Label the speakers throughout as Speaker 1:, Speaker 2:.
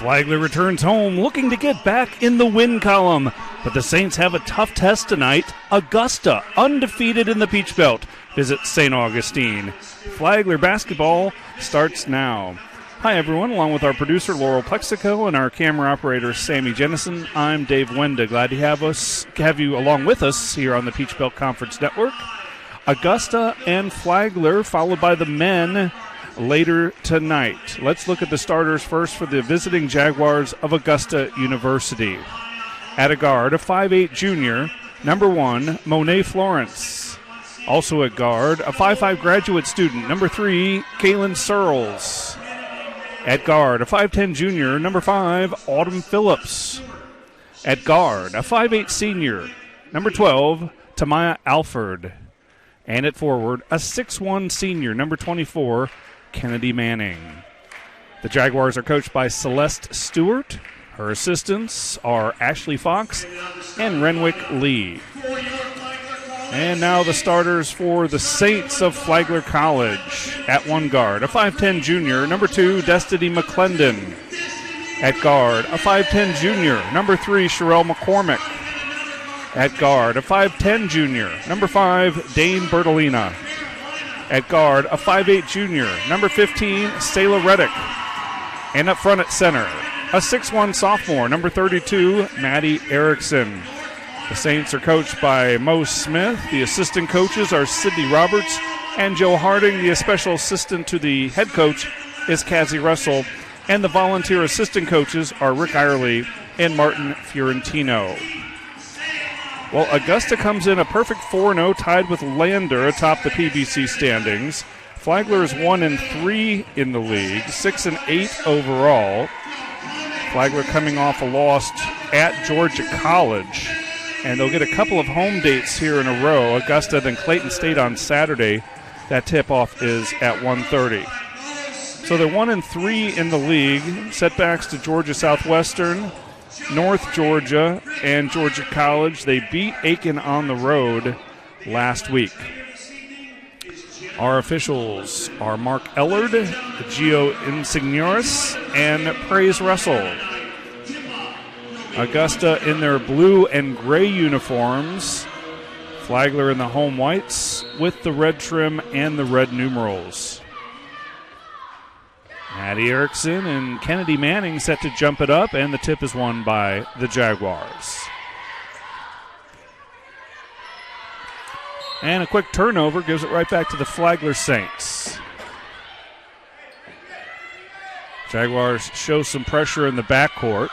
Speaker 1: Flagler returns home looking to get back in the win column, but the Saints have a tough test tonight. Augusta, undefeated in the Peach Belt, visits St. Augustine. Flagler basketball starts now. Hi, everyone. Along with our producer, Laurel Plexico, and our camera operator, Sammy Jennison, I'm Dave Wenda. Glad to have you along with us here on the Peach Belt Conference Network. Augusta and Flagler, followed by the men later tonight. Let's look at the starters first for the visiting Jaguars of Augusta University. At a guard, a 5'8 junior, number 1, Monet Florence. Also at guard, a 5'5 graduate student, number 3, Kaylin Searles. At guard, a 5'10 junior, number 5, Autumn Phillips. At guard, a 5'8 senior, number 12, Tamaya Alford. And at forward, a 6'1 senior, number 24, Kennedy Manning. The Jaguars are coached by Celeste Stewart. Her assistants are Ashley Fox and Renwick Lee. And now the starters for the Saints of Flagler College. At one guard, a 5'10 junior, number 2, Destiny McClendon. At guard, a 5'10 junior, number 3, Sherelle McCormick. At guard, a 5'10 junior, number 5, Dane Bertolina. At guard, a 5'8 junior, number 15, Sayla Reddick. And up front at center, a 6'1 sophomore, number 32, Maddie Erickson. The Saints are coached by Mo Smith. The assistant coaches are Sydney Roberts and Joe Harding. The special assistant to the head coach is Cassie Russell. And the volunteer assistant coaches are Rick Irely and Martin Fiorentino. Well, Augusta comes in a perfect 4-0, tied with Lander atop the PBC standings. Flagler is 1-3 in the league, 6-8 overall. Flagler coming off a loss at Georgia College, and they'll get a couple of home dates here in a row. Augusta, then Clayton State on Saturday. That tip-off is at 1:30. So they're 1-3 in the league. Setbacks to Georgia Southwestern, North Georgia, and Georgia College. They beat Aiken on the road last week. Our officials are Mark Ellard, Gio Insignoris, and Praise Russell. Augusta in their blue and gray uniforms. Flagler in the home whites with the red trim and the red numerals. Maddie Erickson and Kennedy Manning set to jump it up, and the tip is won by the Jaguars. And a quick turnover gives it right back to the Flagler Saints. Jaguars show some pressure in the backcourt.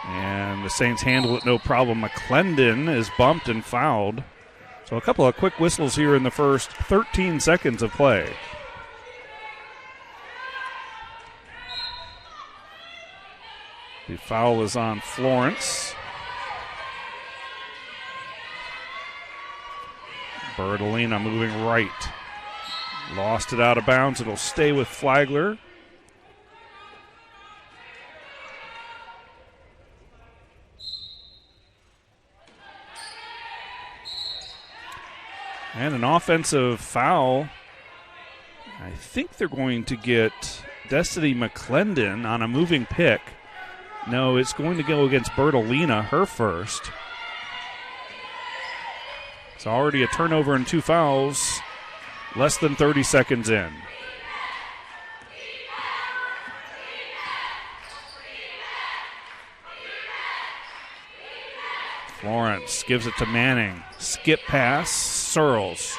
Speaker 1: And the Saints handle it no problem. McClendon is bumped and fouled. So a couple of quick whistles here in the first 13 seconds of play. The foul is on Florence. Bertolina moving right. Lost it out of bounds. It'll stay with Flagler. And an offensive foul. I think they're going to get Destiny McClendon on a moving pick. No, it's going to go against Bertolina, her first. It's already a turnover and 2 fouls, less than 30 seconds in. Florence gives it to Manning. Skip pass, Searles.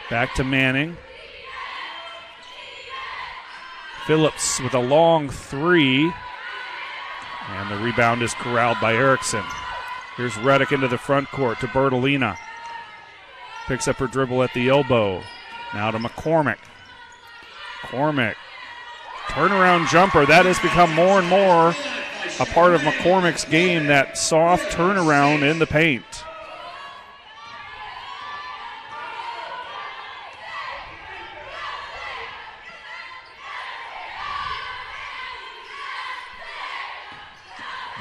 Speaker 1: Back to Manning. Phillips with a long 3. And the rebound is corralled by Erickson. Here's Reddick into the front court to Bertolina. Picks up her dribble at the elbow. Now to McCormick. McCormick. Turnaround jumper. That has become more and more a part of McCormick's game, that soft turnaround in the paint.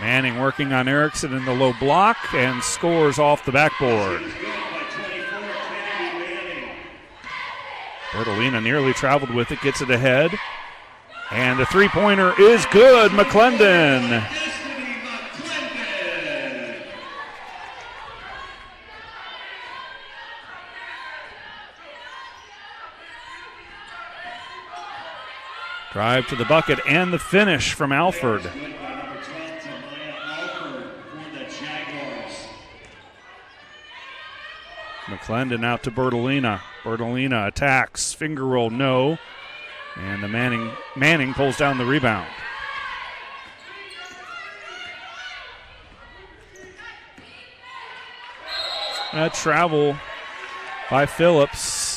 Speaker 1: Manning working on Erickson in the low block and scores off the backboard. Bertolina nearly traveled with it, gets it ahead. And the three-pointer is good, McClendon. Drive to the bucket and the finish from Alford. McClendon out to Bertolina. Bertolina attacks. Finger roll, no. And the Manning pulls down the rebound. A travel by Phillips.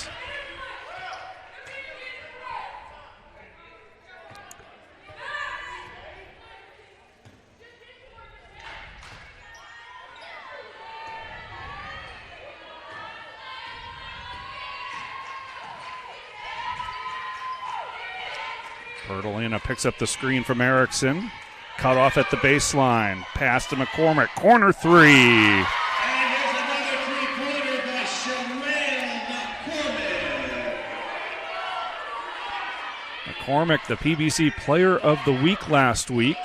Speaker 1: Bertolina picks up the screen from Erickson. Cut off at the baseline. Pass to McCormick. Corner three.
Speaker 2: And there's another three-pointer by Sherelle McCormick.
Speaker 1: McCormick, the PBC Player of the Week last week,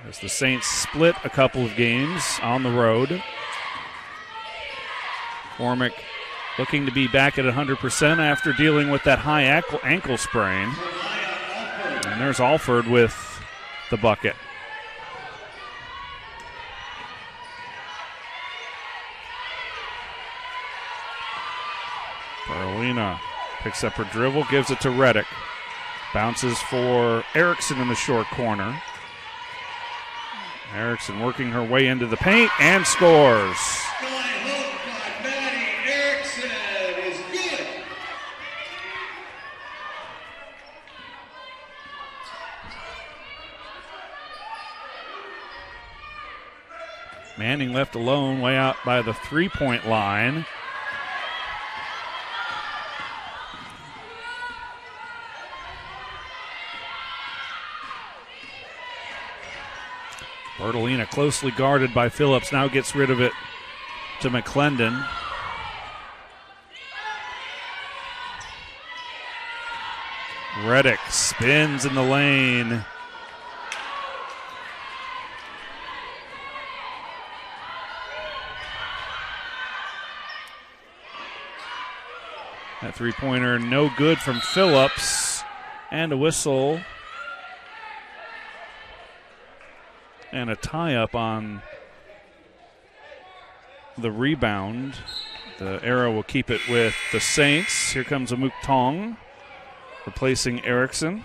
Speaker 1: as the Saints split a couple of games on the road. McCormick looking to be back at 100% after dealing with that high ankle sprain. And there's Alford with the bucket. Bertolina picks up her dribble, gives it to Reddick. Bounces for Erickson in the short corner. Erickson working her way into the paint and scores. Manning left alone way out by the three-point line. Bertolina closely guarded by Phillips, now gets rid of it to McClendon. Reddick spins in the lane. That three-pointer no good from Phillips. And a whistle. And a tie-up on the rebound. The arrow will keep it with the Saints. Here comes Amuk Tong, replacing Erickson.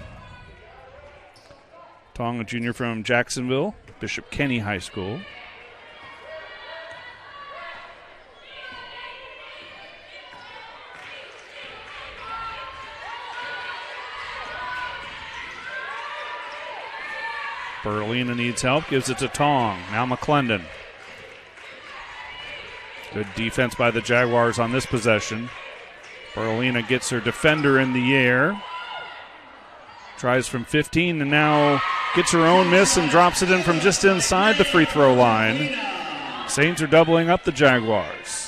Speaker 1: Tong, a junior from Jacksonville, Bishop Kenny High School. Bertolina needs help, gives it to Tong. Now McClendon. Good defense by the Jaguars on this possession. Bertolina gets her defender in the air. Tries from 15 and now gets her own miss and drops it in from just inside the free throw line. Saints are doubling up the Jaguars.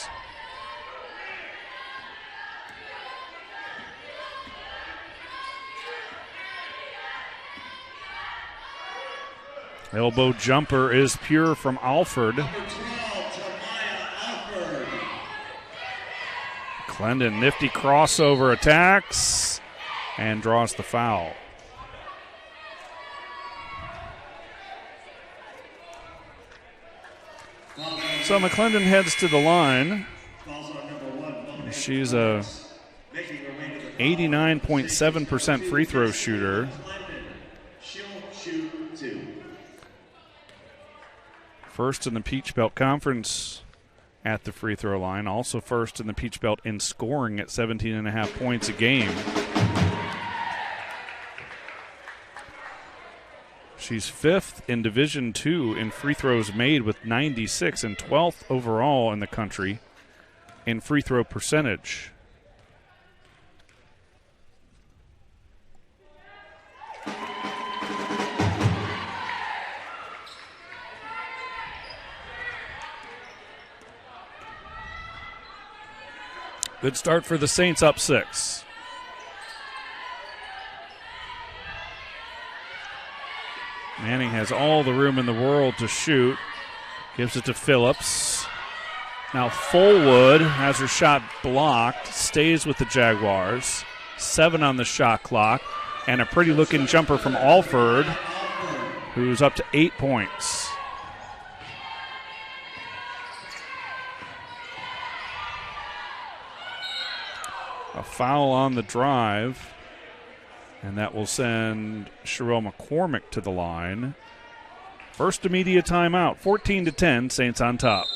Speaker 1: Elbow jumper is pure from Alford. Clendon, nifty crossover, attacks and draws the foul. So McClendon heads to the line. She's a 89.7% free throw shooter. First in the Peach Belt Conference at the free throw line. Also first in the Peach Belt in scoring at 17.5 points a game. She's fifth in Division II in free throws made with 96 and 12th overall in the country in free throw percentage. Good start for the Saints, up 6. Manning has all the room in the world to shoot. Gives it to Phillips. Now Fullwood has her shot blocked. Stays with the Jaguars. 7 on the shot clock. And a pretty looking jumper from Alford, who's up to 8 points. A foul on the drive, and that will send Sherelle McCormick to the line. First immediate timeout, 14-10, Saints on top.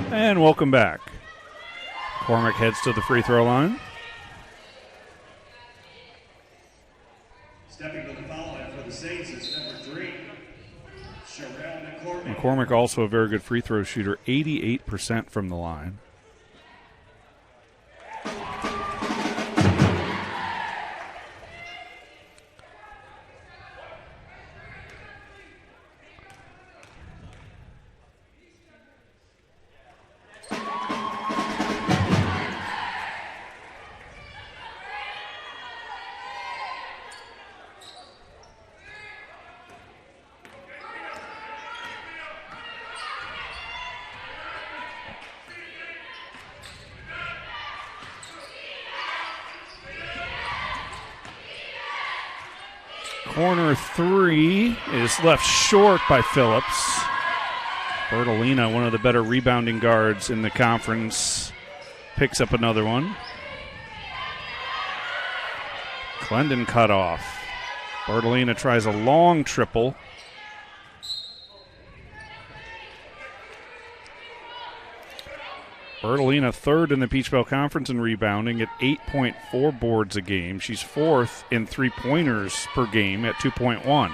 Speaker 1: And welcome back. McCormick heads to the free throw line.
Speaker 2: Stepping to the foul line for the Saints is number 3, Sherelle McCormick.
Speaker 1: McCormick also a very good free throw shooter, 88% from the line. Corner 3 is left short by Phillips. Bertolina, one of the better rebounding guards in the conference, picks up another one. Clendon cut off. Bertolina tries a long triple. Bertolina third in the Peach Belt Conference in rebounding at 8.4 boards a game. She's fourth in three-pointers per game at 2.1.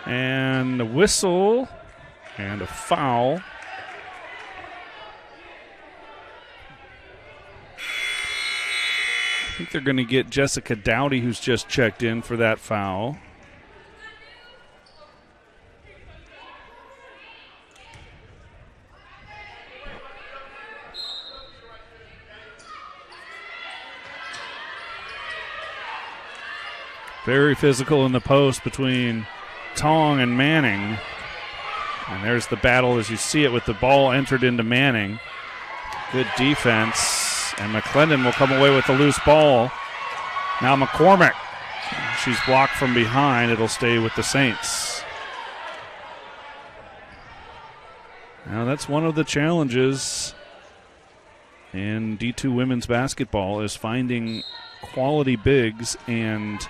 Speaker 1: And a whistle and a foul. I think they're going to get Jessica Dowdy, who's just checked in, for that foul. Very physical in the post between Tong and Manning. And there's the battle as you see it with the ball entered into Manning. Good defense. And McClendon will come away with the loose ball. Now McCormick. She's blocked from behind. It'll stay with the Saints. Now that's one of the challenges in D2 women's basketball, is finding quality bigs and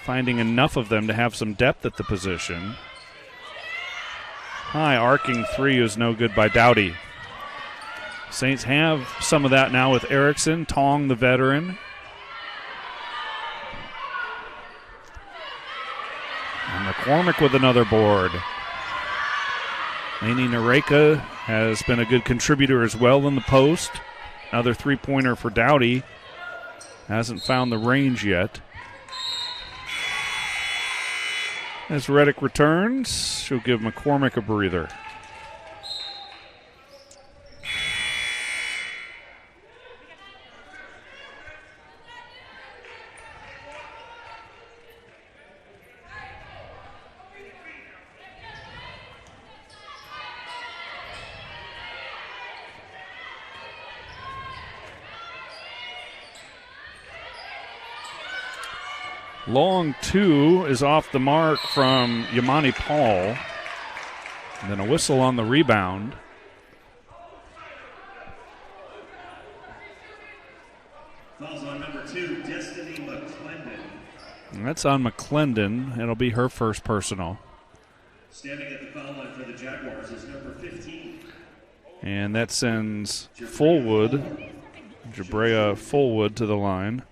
Speaker 1: finding enough of them to have some depth at the position. High arcing three is no good by Dowdy. Saints have some of that now with Erickson, Tong the veteran. And McCormick with another board. Lainey Nareka has been a good contributor as well in the post. Another three-pointer for Dowdy. Hasn't found the range yet. As Reddick returns, she'll give McCormick a breather. Long two is off the mark from Yamani Paul. And then a whistle on the rebound.
Speaker 2: Falls on number 2, Destiny McClendon.
Speaker 1: And that's on McClendon. It'll be her first personal.
Speaker 2: Standing at the foul line for the Jaguars is number 15.
Speaker 1: And that sends Jabrea Fullwood to the line.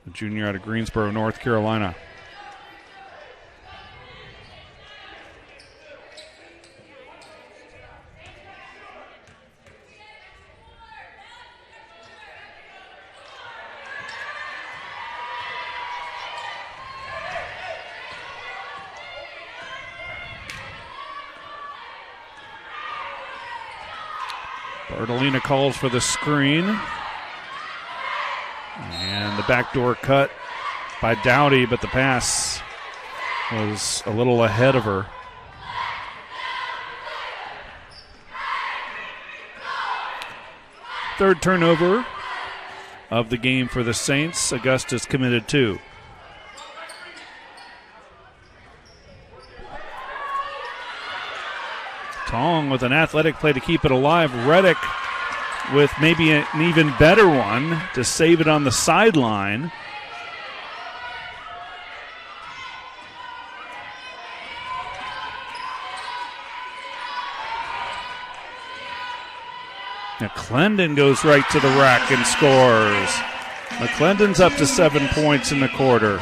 Speaker 1: A junior out of Greensboro, North Carolina. Bartolina calls for the screen. And the backdoor cut by Dowdy, but the pass was a little ahead of her. Third turnover of the game for the Saints. Augusta's committed 2. Tong with an athletic play to keep it alive. Reddick with maybe an even better one to save it on the sideline. McClendon goes right to the rack and scores. McClendon's up to 7 points in the quarter.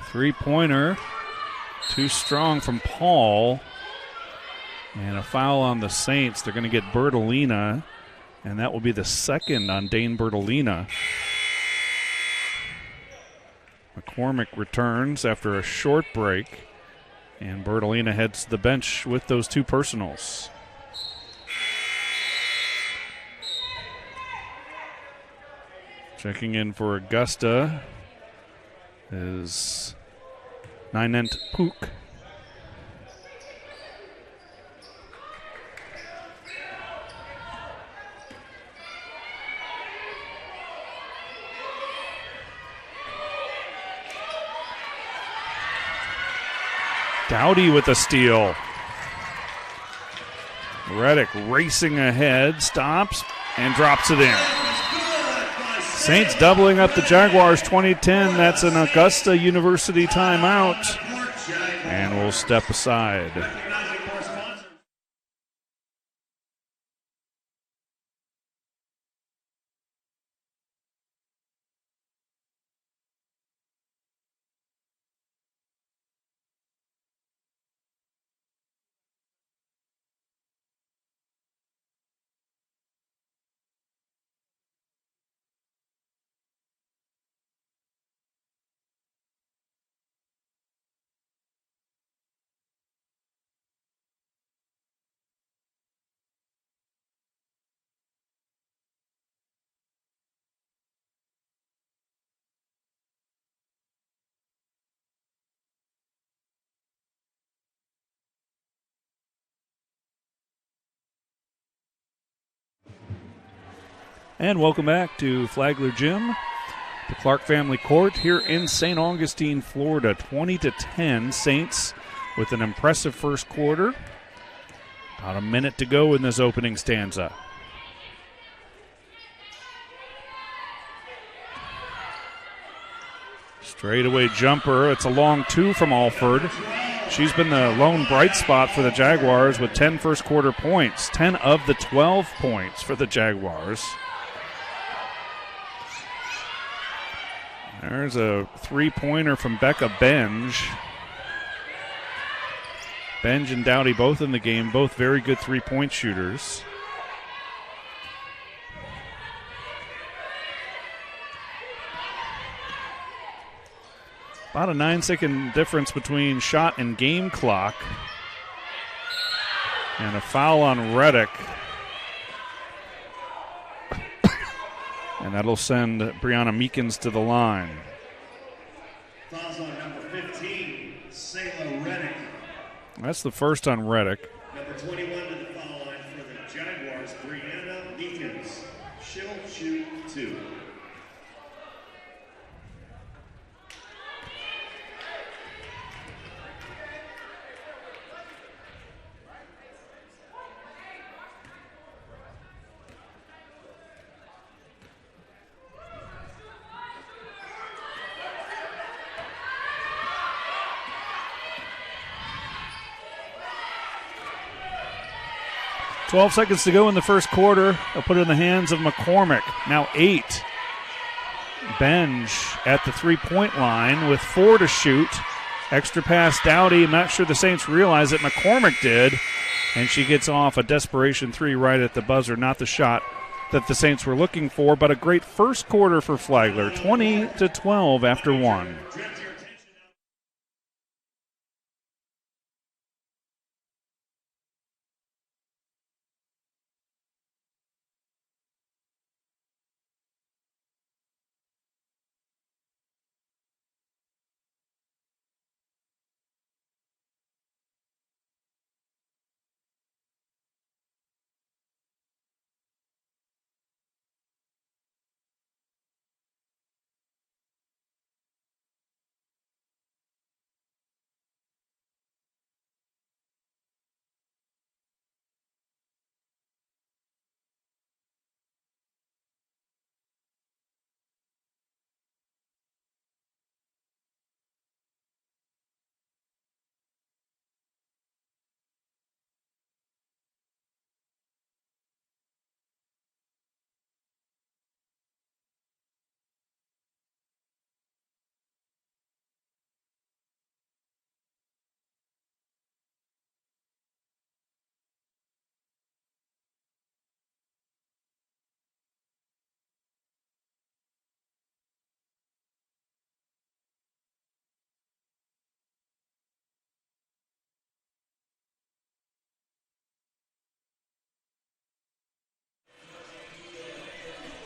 Speaker 1: Three-pointer, too strong from Paul. And a foul on the Saints. They're going to get Bertolina, and that will be the second on Dane Bertolina. McCormick returns after a short break, and Bertolina heads to the bench with those 2 personals. Checking in for Augusta is Ninent Pook. Dowdy with a steal. Reddick racing ahead, stops, and drops it in. Saints doubling up the Jaguars 2010. That's an Augusta University timeout. And we'll step aside. And welcome back to Flagler Gym, the Clark Family Court here in St. Augustine, Florida. 20-10, Saints with an impressive first quarter. About a minute to go in this opening stanza. Straightaway jumper. It's a long 2 from Alford. She's been the lone bright spot for the Jaguars with 10 first quarter points. 10 of the 12 points for the Jaguars. There's a three-pointer from Becca Benge. Benge and Dowdy both in the game, both very good three-point shooters. About a 9-second difference between shot and game clock. And a foul on Reddick. And that'll send Brianna Meekins to the line.
Speaker 2: Fouls on number 15, Sayla Reddick.
Speaker 1: That's the first on Reddick.
Speaker 2: Number 21 to the foul line for the Jaguars, Brianna Meekins. She'll shoot 2.
Speaker 1: .12 seconds to go in the first quarter. They'll put it in the hands of McCormick. Now 8. Benge at the three-point line with 4 to shoot. Extra pass Dowdy. I'm not sure the Saints realize it. McCormick did. And she gets off a desperation 3 right at the buzzer. Not the shot that the Saints were looking for, but a great first quarter for Flagler. 20-12 after 1.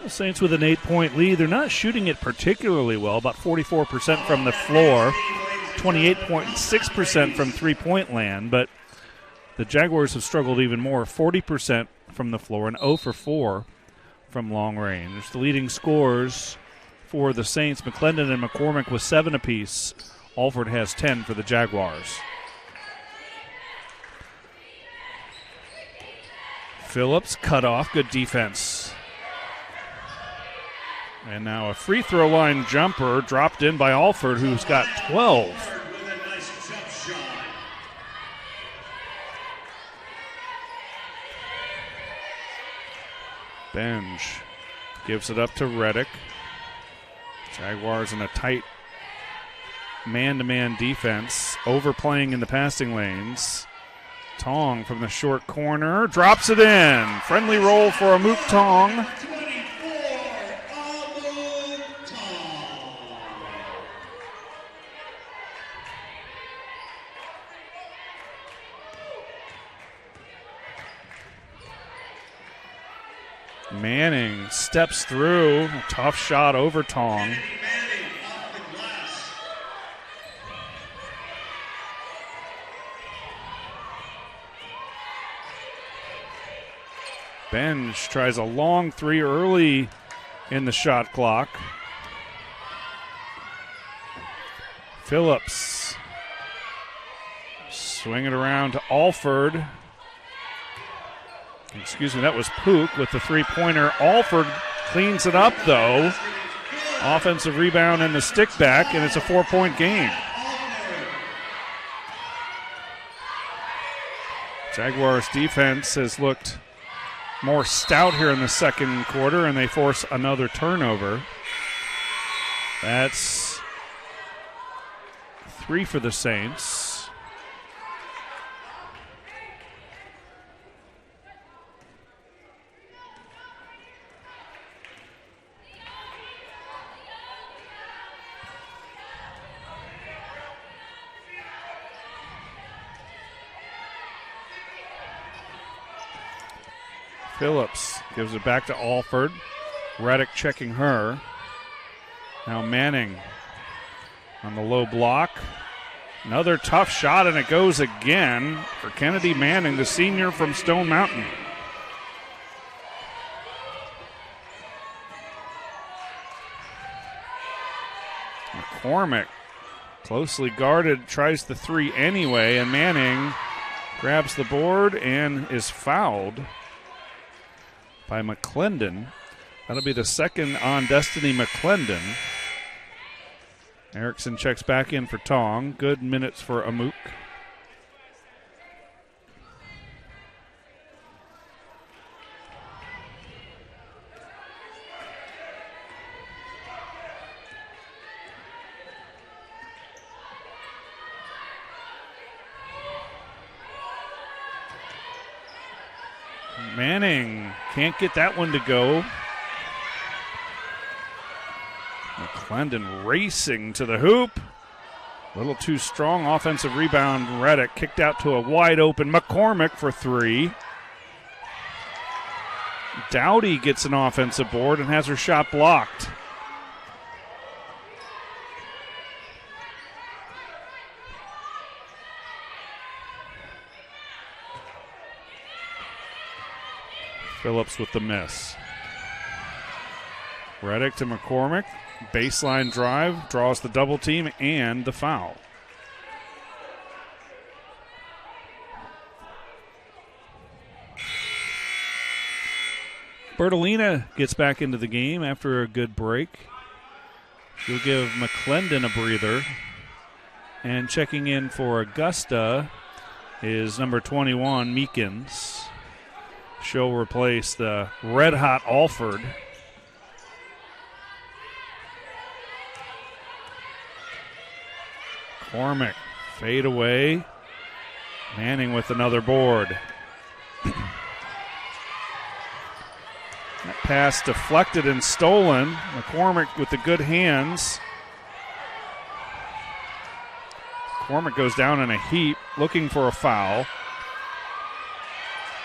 Speaker 1: The Saints with an 8-point lead. They're not shooting it particularly well, about 44% from the floor, 28.6% from three-point land, but the Jaguars have struggled even more, 40% from the floor and 0 for 4 from long range. The leading scorers for the Saints, McClendon and McCormick with 7 apiece. Alford has 10 for the Jaguars. Phillips cut off, good defense. And now a free throw line jumper dropped in by Alford, who's got 12. Benge gives it up to Reddick. Jaguars in a tight man-to-man defense, overplaying in the passing lanes. Tong from the short corner drops it in. Friendly roll for Amuk Tong. Manning steps through. A tough shot over Tong. Benge tries a long 3 early in the shot clock. Phillips swing it around to Alford. Excuse me, that was Pook with the three-pointer. Alford cleans it up, though. Offensive rebound and the stick back, and it's a 4-point game. Jaguars defense has looked more stout here in the second quarter, and they force another turnover. That's 3 for the Saints. Phillips gives it back to Alford. Reddick checking her. Now Manning on the low block. Another tough shot, and it goes again for Kennedy Manning, the senior from Stone Mountain. McCormick, closely guarded, tries the 3 anyway, and Manning grabs the board and is fouled by McClendon. That'll be the second on Destiny McClendon. Erickson checks back in for Tong. Good minutes for Amuk. Manning can't get that one to go. McClendon racing to the hoop. A little too strong. Offensive rebound. Reddick kicked out to a wide open McCormick for 3. Dowdy gets an offensive board and has her shot blocked. Phillips with the miss. Reddick to McCormick. Baseline drive, draws the double team and the foul. Bertolina gets back into the game after a good break. She'll give McClendon a breather. And checking in for Augusta is number 21, Meekins. She'll replace the red-hot Alford. McCormick, fade away. Manning with another board. That pass deflected and stolen. McCormick with the good hands. McCormick goes down in a heap, looking for a foul.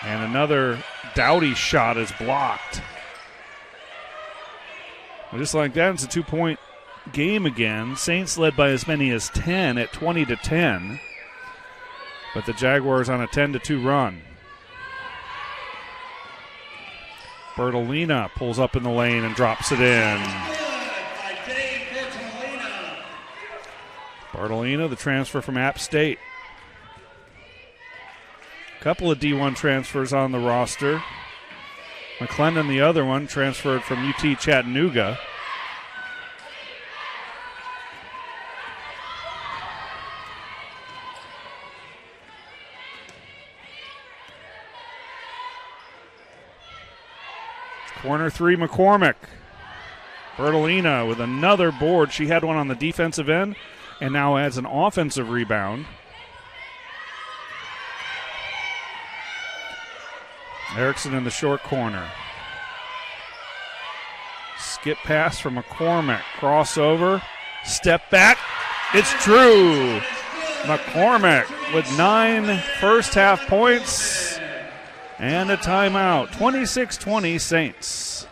Speaker 1: And another Dowdy shot is blocked. And just like that, it's a 2-point game again. Saints led by as many as 10 at 20-10. But the Jaguars on a 10-2 run. Bertolina pulls up in the lane and drops it in. Bertolina, the transfer from App State. Couple of D1 transfers on the roster. McClendon, the other one, transferred from UT Chattanooga. Corner 3, McCormick. Bertolina with another board. She had one on the defensive end and now adds an offensive rebound. Erickson in the short corner. Skip pass from McCormick. Crossover. Step back. It's true. McCormick with 9 first half points and a timeout. 26-20 Saints.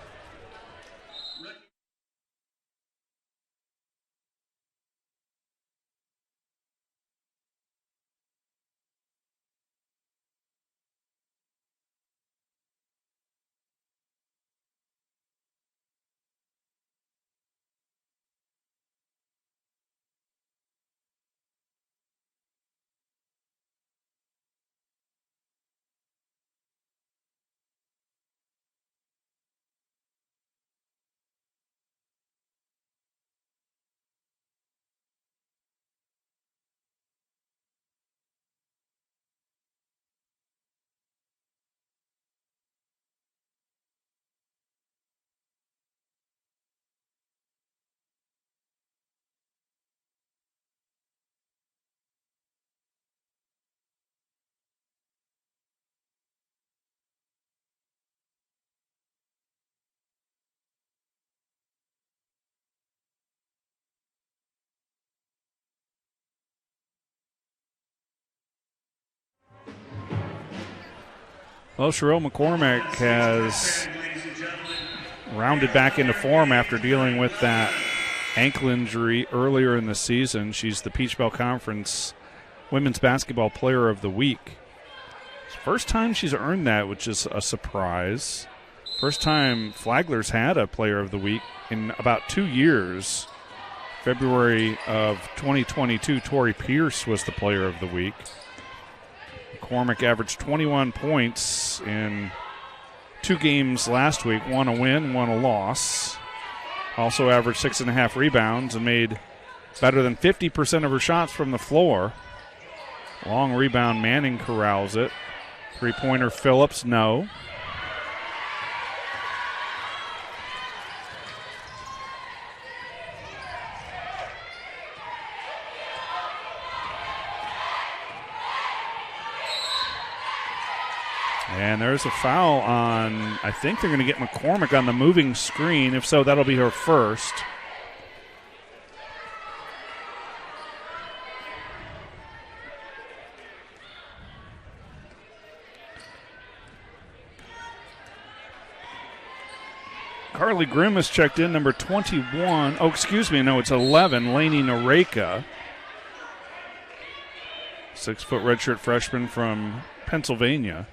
Speaker 1: Well, Sherelle McCormick has rounded back into form after dealing with that ankle injury earlier in the season. She's the Peach Belt Conference Women's Basketball Player of the Week. First time she's earned that, which is a surprise. First time Flagler's had a Player of the Week in about 2 years. February of 2022, Tori Pierce was the Player of the Week. McCormick averaged 21 points in 2 games last week, 1 a win, 1 a loss. Also averaged 6.5 rebounds and made better than 50% of her shots from the floor. Long rebound, Manning corrals it. Three-pointer, Phillips, no. And there's a foul on, I think they're going to get McCormick on the moving screen. If so, that'll be her first. Carly Grimm has checked in, number 21. Oh, excuse me, no, it's 11, Lainey Nareka. 6-foot redshirt freshman from Pennsylvania.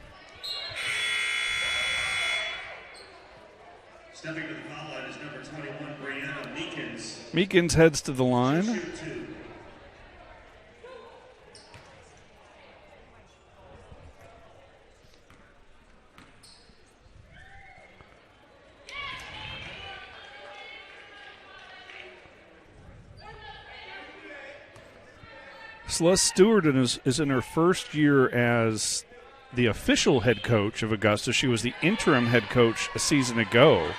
Speaker 2: Stepping to the foul line is number 21, Brianna Meekins.
Speaker 1: Meekins heads to the line. Celeste Stewart is in her first year as the official head coach of Augusta. She was the interim head coach a season ago.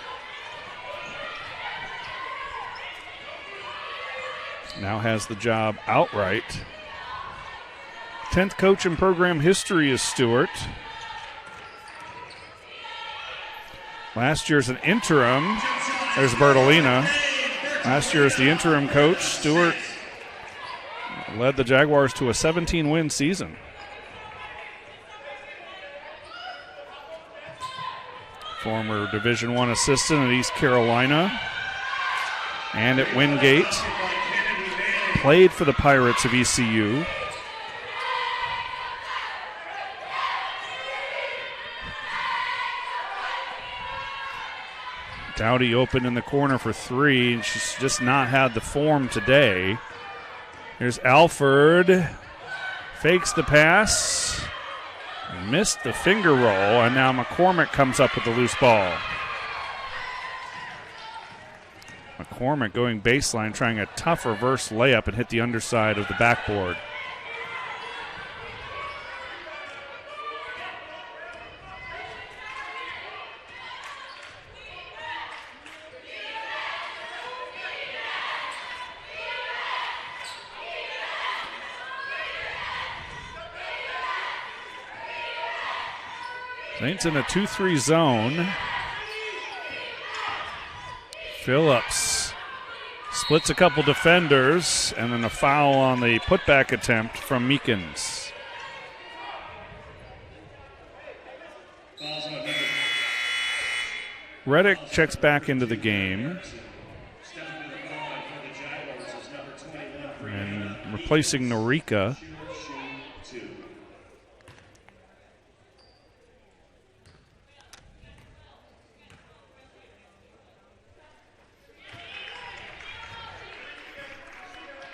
Speaker 1: Now has the job outright. 10th coach in program history is Stewart. Last year's an interim. There's Bertolina. Last year as the interim coach, Stewart led the Jaguars to a 17-win season. Former Division I assistant at East Carolina and at Wingate. Played for the Pirates of ECU. Dowdy open in the corner for 3, and she's just not had the form today. Here's Alford. Fakes the pass. Missed the finger roll, and now McCormick comes up with the loose ball. McCormick going baseline, trying a tough reverse layup and hit the underside of the backboard. Saints in a 2-3 zone. Phillips splits a couple defenders, and then a foul on the putback attempt from Meekins. Reddick checks back into the game. And replacing Nareka.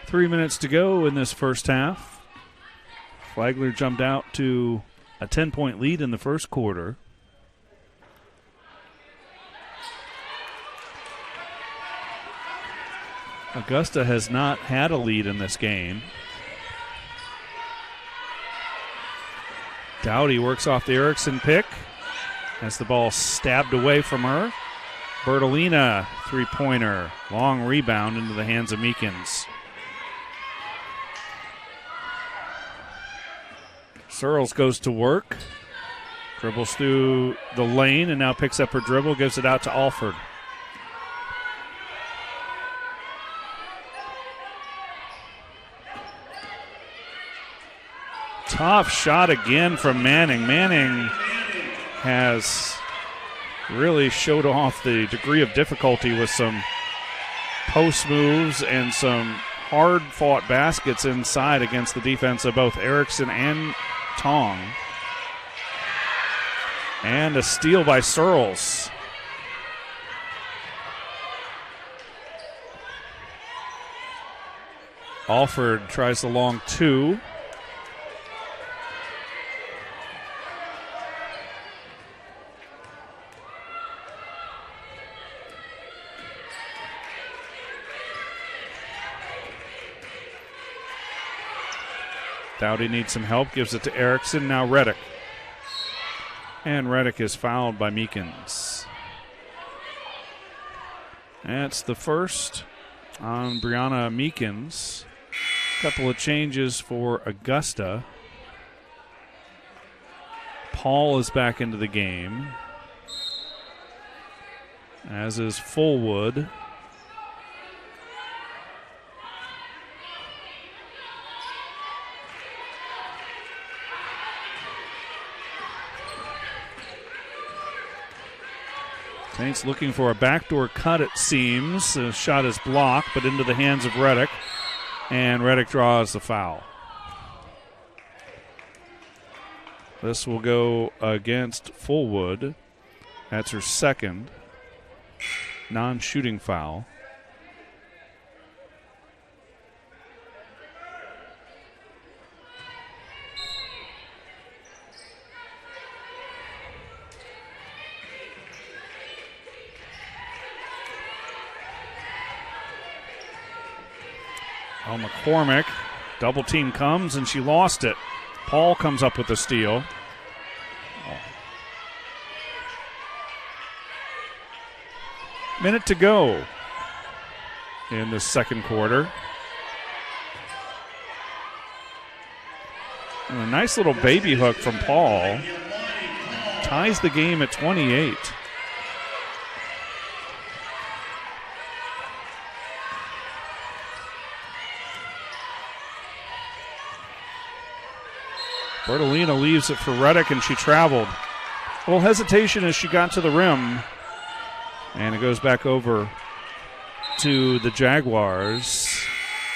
Speaker 1: Three minutes to go in this first half. Flagler jumped out to a 10-point lead in the first quarter. Augusta has not had a lead in this game. Dowdy works off the Erickson pick as the ball stabbed away from her. Bertolina, three-pointer, long rebound into the hands of Meekins. Searles goes to work, dribbles through the lane, and now picks up her dribble, gives it out to Alford. Tough shot again from Manning. Manning has really showed off the degree of difficulty with some post moves and some hard-fought baskets inside against the defense of both Erickson and Tong. And a steal by Searles. Alford tries the long two. Dowdy needs some help, gives it to Erickson, now Reddick. And Reddick is fouled by Meekins. That's the first on Brianna Meekins. Couple of changes for Augusta. Paul is back into the game, as is Fullwood. Saints looking for a backdoor cut, it seems. The shot is blocked, but into the hands of Reddick. And Reddick draws the foul. This will go against Fullwood. That's her second non-shooting foul. Oh, McCormick, double team comes and she lost it. Paul comes up with the steal. Minute to go in the second quarter. And a nice little baby hook from Paul ties the game at 28. Bertolina leaves it for Reddick, and she traveled. A little hesitation as she got to the rim. And it goes back over to the Jaguars.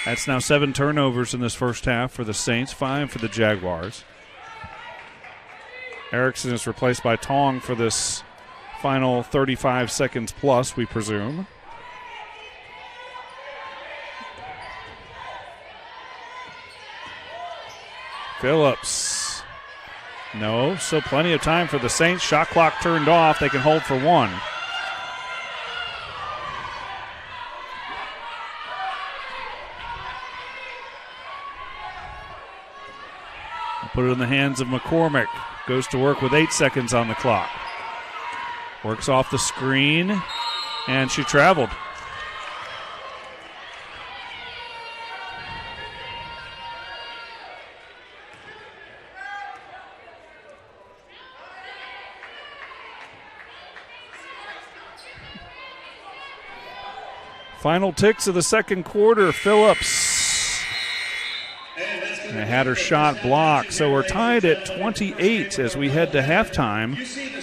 Speaker 1: That's now 7 turnovers in this first half for the Saints, 5 for the Jaguars. Erickson is replaced by Tong for this final 35 seconds plus, we presume. Phillips. No, so plenty of time for the Saints. Shot clock turned off. They can hold for one. Put it in the hands of McCormick. Goes to work with 8 seconds on the clock. Works off the screen, and she traveled. Final ticks of the second quarter. Phillips had her shot blocked. So we're tied at 28 as we head to halftime.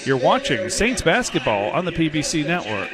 Speaker 1: You're watching Saints basketball on the PBC Network.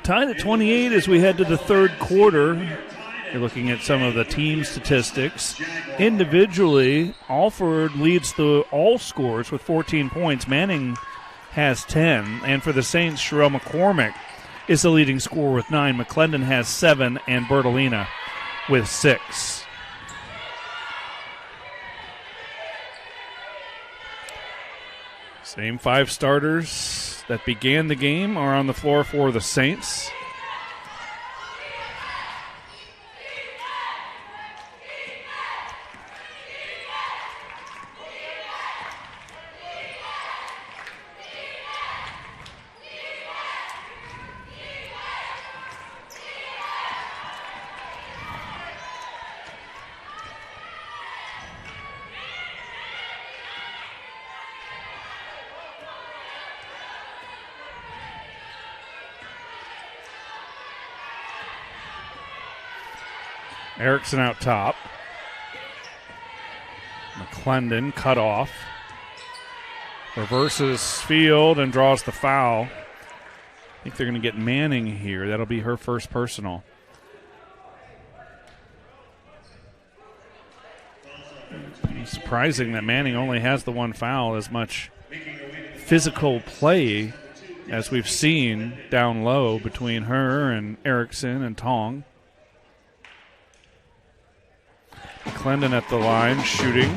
Speaker 1: Tied at 28 as we head to the third quarter. You're looking at some of the team statistics. Individually, Alford leads the all scores with 14 points. Manning has 10. And for the Saints, Sherelle McCormick is the leading scorer with 9. McClendon has 7, and Bertolina with 6. Same 5 starters that began the game are on the floor for the Saints. Erickson out top. McClendon cut off. Reverses field and draws the foul. I think they're going to get Manning here. That'll be her first personal. It's surprising that Manning only has the 1 foul. As much physical play as we've seen down low between her and Erickson and Tong. McClendon at the line, shooting.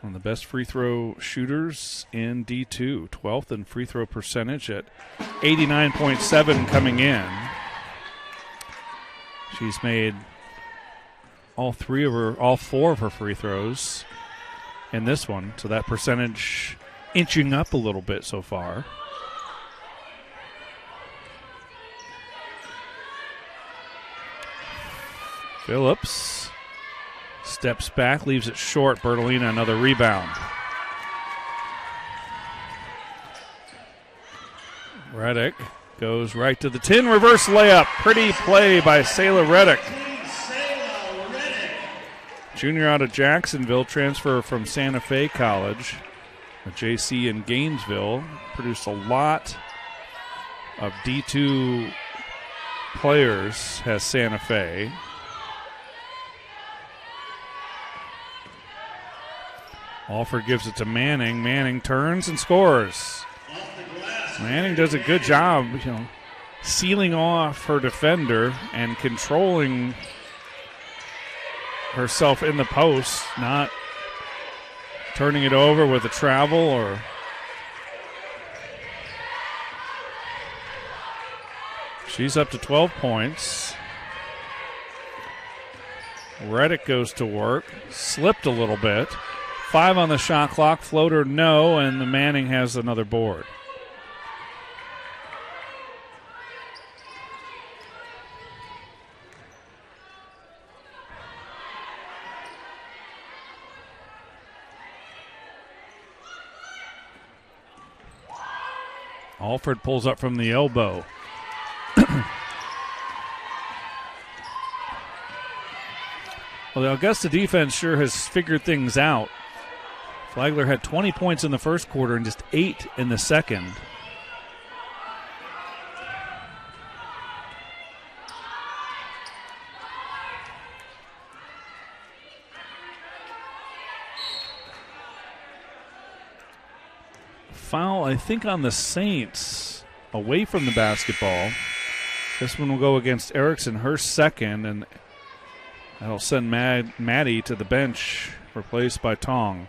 Speaker 1: One of the best free throw shooters in D2. 12th in free throw percentage at 89.7 coming in. She's made all 4 of her free throws in this one. So that percentage inching up a little bit so far. Phillips steps back, leaves it short. Bertolina, another rebound. Reddick goes right to the tin. Reverse layup. Pretty play by Selah Reddick. Junior out of Jacksonville, transfer from Santa Fe College. A JC in Gainesville. Produced a lot of D2 players, has Santa Fe. Alford gives it to Manning. Manning turns and scores. Manning does a good job, sealing off her defender and controlling herself in the post, not turning it over with a travel or she's up to 12 points. Reddick goes to work, slipped a little bit. 5 on the shot clock, floater no, and the Manning has another board. Alford pulls up from the elbow. Well, the Augusta defense sure has figured things out. Flagler had 20 points in the first quarter and just 8 in the second. Foul, I think, on the Saints away from the basketball. This one will go against Erickson, her second, and that'll send Maddie to the bench, replaced by Tong.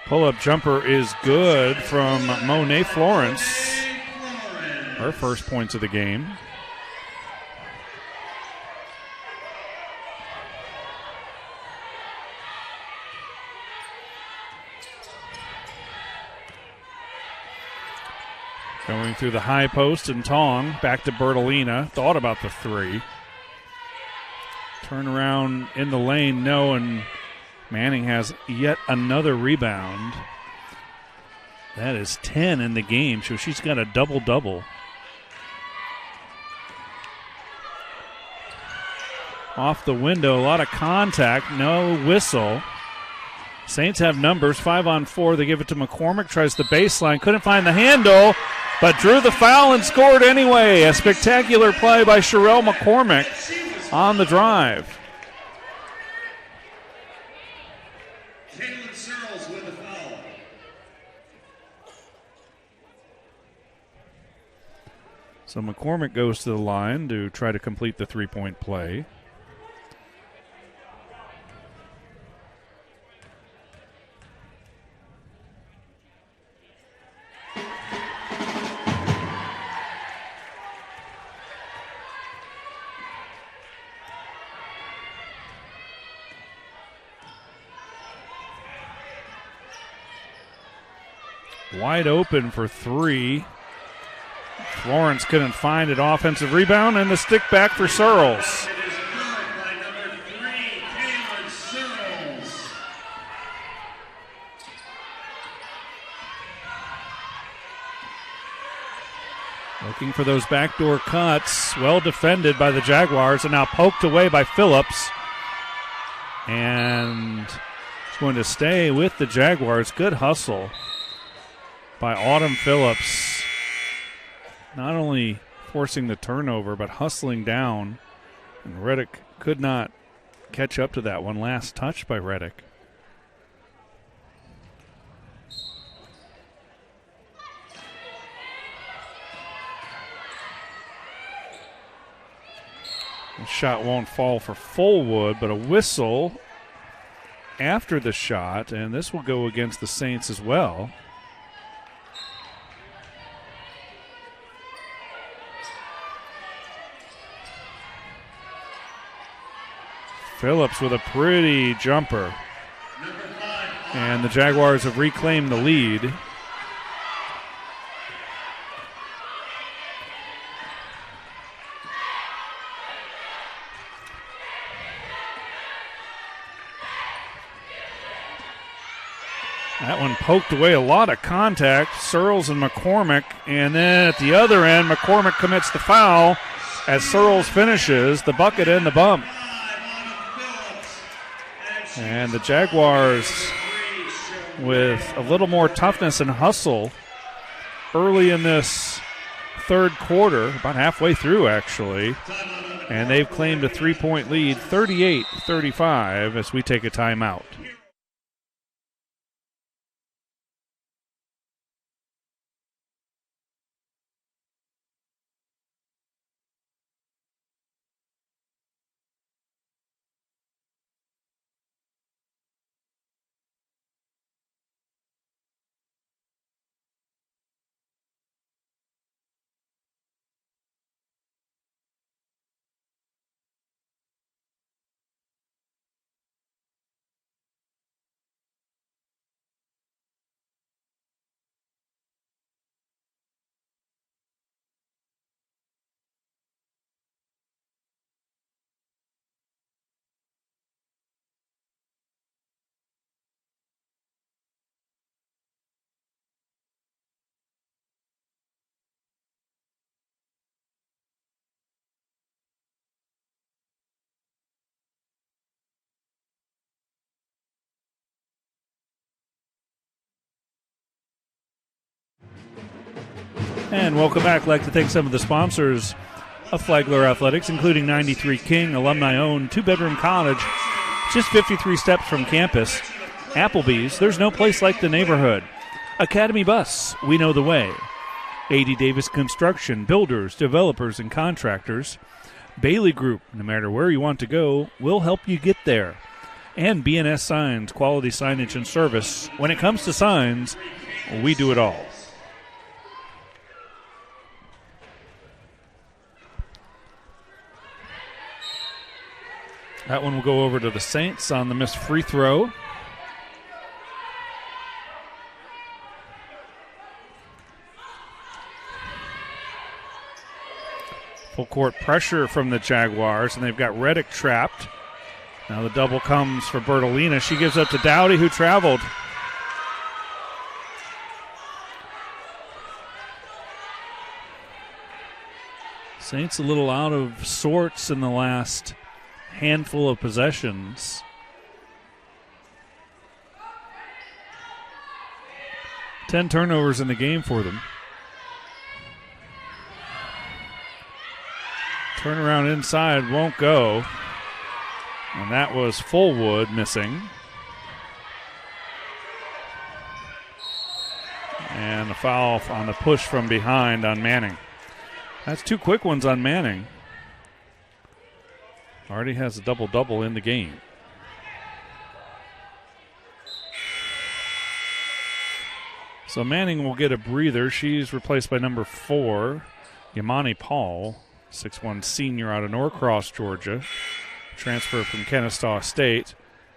Speaker 1: Pull-up jumper is good from Monet Florence. Her first points of the game. Going through the high post, and Tong back to Bertolina. Thought about the 3. Turn around in the lane, no, and Manning has yet another rebound. That is 10 in the game, so she's got a double-double. Off the window, a lot of contact, no whistle. Saints have numbers, 5-on-4. They give it to McCormick, tries the baseline, couldn't find the handle, but drew the foul and scored anyway. A spectacular play by Sherelle McCormick on the drive. So McCormick goes to the line to try to complete the three-point play. Wide open for three. Florence couldn't find it. Offensive rebound and the stick back for Searles.
Speaker 2: It is good by number 3, Caitlin Searles.
Speaker 1: Looking for those backdoor cuts. Well defended by the Jaguars and now poked away by Phillips. And it's going to stay with the Jaguars. Good hustle by Autumn Phillips. Not only forcing the turnover, but hustling down. And Reddick could not catch up to that one. Last touch by Reddick. The shot won't fall for Fullwood, but a whistle after the shot, and this will go against the Saints as well. Phillips with a pretty jumper. And the Jaguars have reclaimed the lead. That one poked away, a lot of contact. Searles and McCormick. And then at the other end, McCormick commits the foul as Searles finishes the bucket and the bump. And the Jaguars with a little more toughness and hustle early in this third quarter, about halfway through actually. And they've claimed a 3-point lead, 38-35, as we take a timeout. And welcome back. I'd like to thank some of the sponsors of Flagler Athletics, including 93 King, alumni-owned, two-bedroom college, just 53 steps from campus. Applebee's, there's no place like the neighborhood. Academy Bus, we know the way. A.D. Davis Construction, builders, developers, and contractors. Bailey Group, no matter where you want to go, we'll help you get there. And B&S Signs, quality signage and service. When it comes to signs, we do it all. That one will go over to the Saints on the missed free throw. Full court pressure from the Jaguars, and they've got Reddick trapped. Now the double comes for Bertolina. She gives up to Dowdy, who traveled. Saints a little out of sorts in the last handful of possessions. Ten turnovers in the game for them. Turnaround inside won't go. And that was Fullwood missing. And a foul on the push from behind on Manning. That's two quick ones on Manning. Already has a double-double in the game. So Manning will get a breather. She's replaced by number 4, Yamani Paul, 6'1" senior out of Norcross, Georgia. Transfer from Kennesaw State.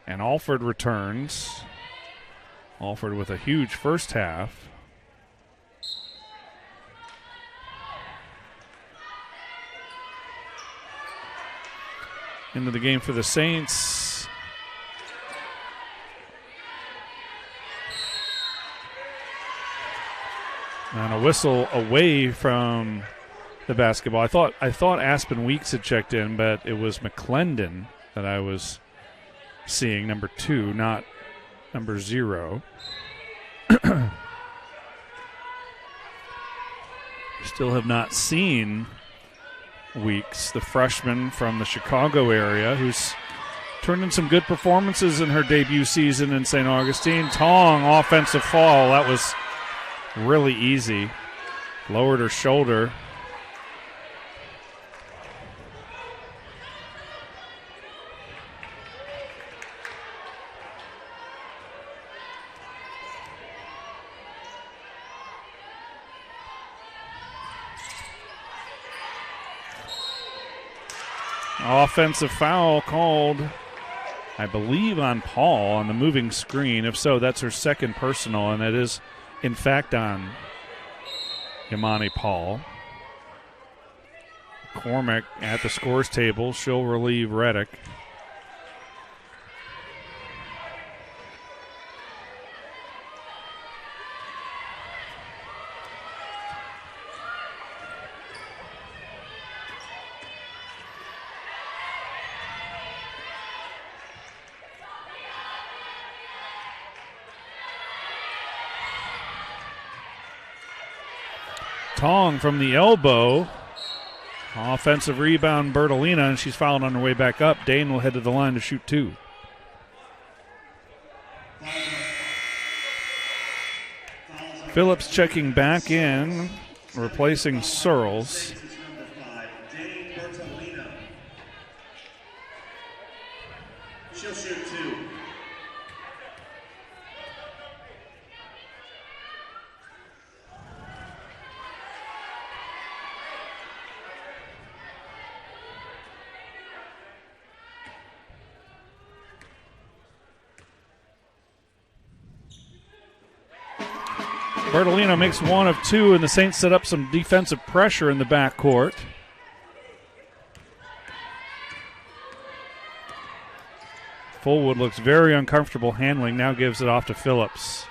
Speaker 1: And Alford returns. Alford with a huge first half. Into the game for the Saints. And a whistle away from the basketball. I thought Aspen Weeks had checked in, but it was McClendon that I was seeing, number 2, not number 0. Still have not seen Weeks, the freshman from the Chicago area, who's turned in some good performances in her debut season in St. Augustine. Tong, offensive foul. That was really easy. Lowered her shoulder. Offensive foul called, I believe, on Paul on the moving screen. If so, that's her second personal, and it is, in fact, on Imani Paul. Cormack at the scores table. She'll relieve Reddick. Tong from the elbow. Offensive rebound, Bertolina, and she's fouled on her way back up. Dane will head to the line to shoot 2. Phillips checking back in, replacing Searles.
Speaker 2: She'll shoot 2.
Speaker 1: Bertolino makes 1 of 2, and the Saints set up some defensive pressure in the backcourt. Fullwood looks very uncomfortable handling, now gives it off to Phillips.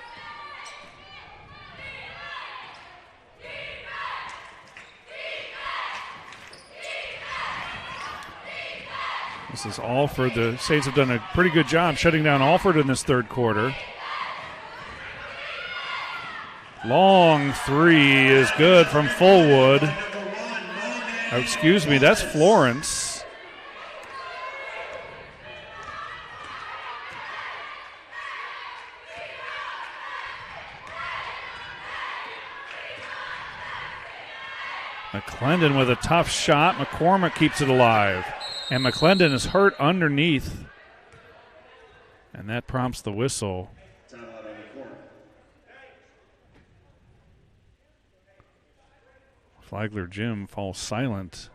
Speaker 1: This is Alford. The Saints have done a pretty good job shutting down Alford in this third quarter. Long 3 is good from Fullwood. Oh, excuse me, that's Florence. McClendon with a tough shot. McCormick keeps it alive. And McClendon is hurt underneath. And that prompts the whistle. Flagler Jim falls silent.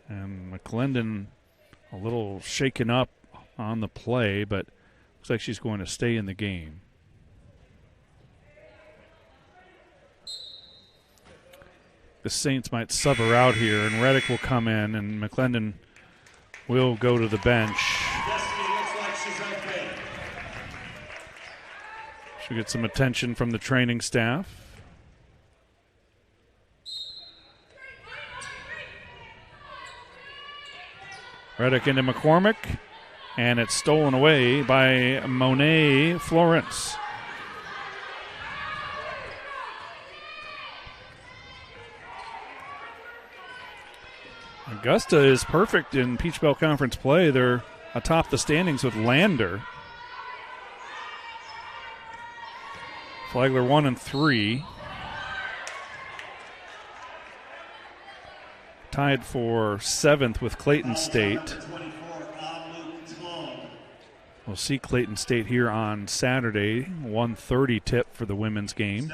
Speaker 1: And McClendon a little shaken up on the play, but looks like she's going to stay in the game. The Saints might sub her out here, and Reddick will come in, and McClendon will go to the bench. She'll get some attention from the training staff. Reddick into McCormick, and it's stolen away by Monet Florence. Augusta is perfect in Peach Belt Conference play. They're atop the standings with Lander. Flagler 1-3. Tied for 7th with Clayton State. We'll see Clayton State here on Saturday. 1:30 tip for the women's game.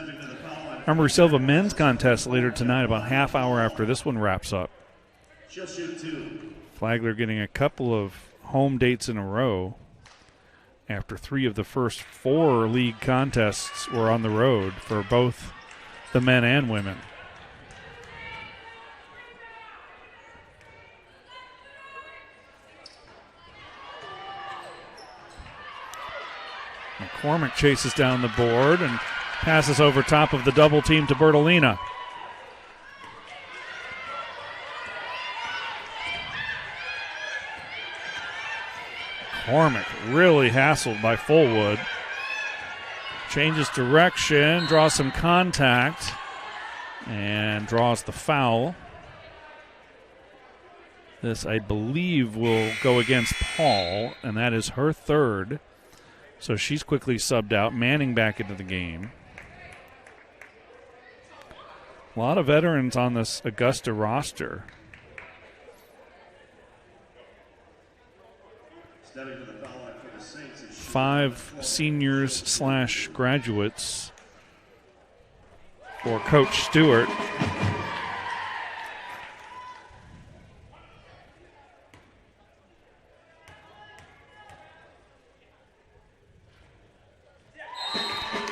Speaker 1: Armory Silva men's contest later tonight, about half hour after this one wraps up. Flagler getting a couple of home dates in a row after 3 of the first 4 league contests were on the road for both the men and women. McCormick chases down the board and passes over top of the double team to Bertolina. McCormick really hassled by Fullwood. Changes direction, draws some contact, and draws the foul. This, I believe, will go against Paul, and that is her 3rd. So she's quickly subbed out. Manning back into the game. A lot of veterans on this Augusta roster. Five seniors/graduates for Coach Stewart.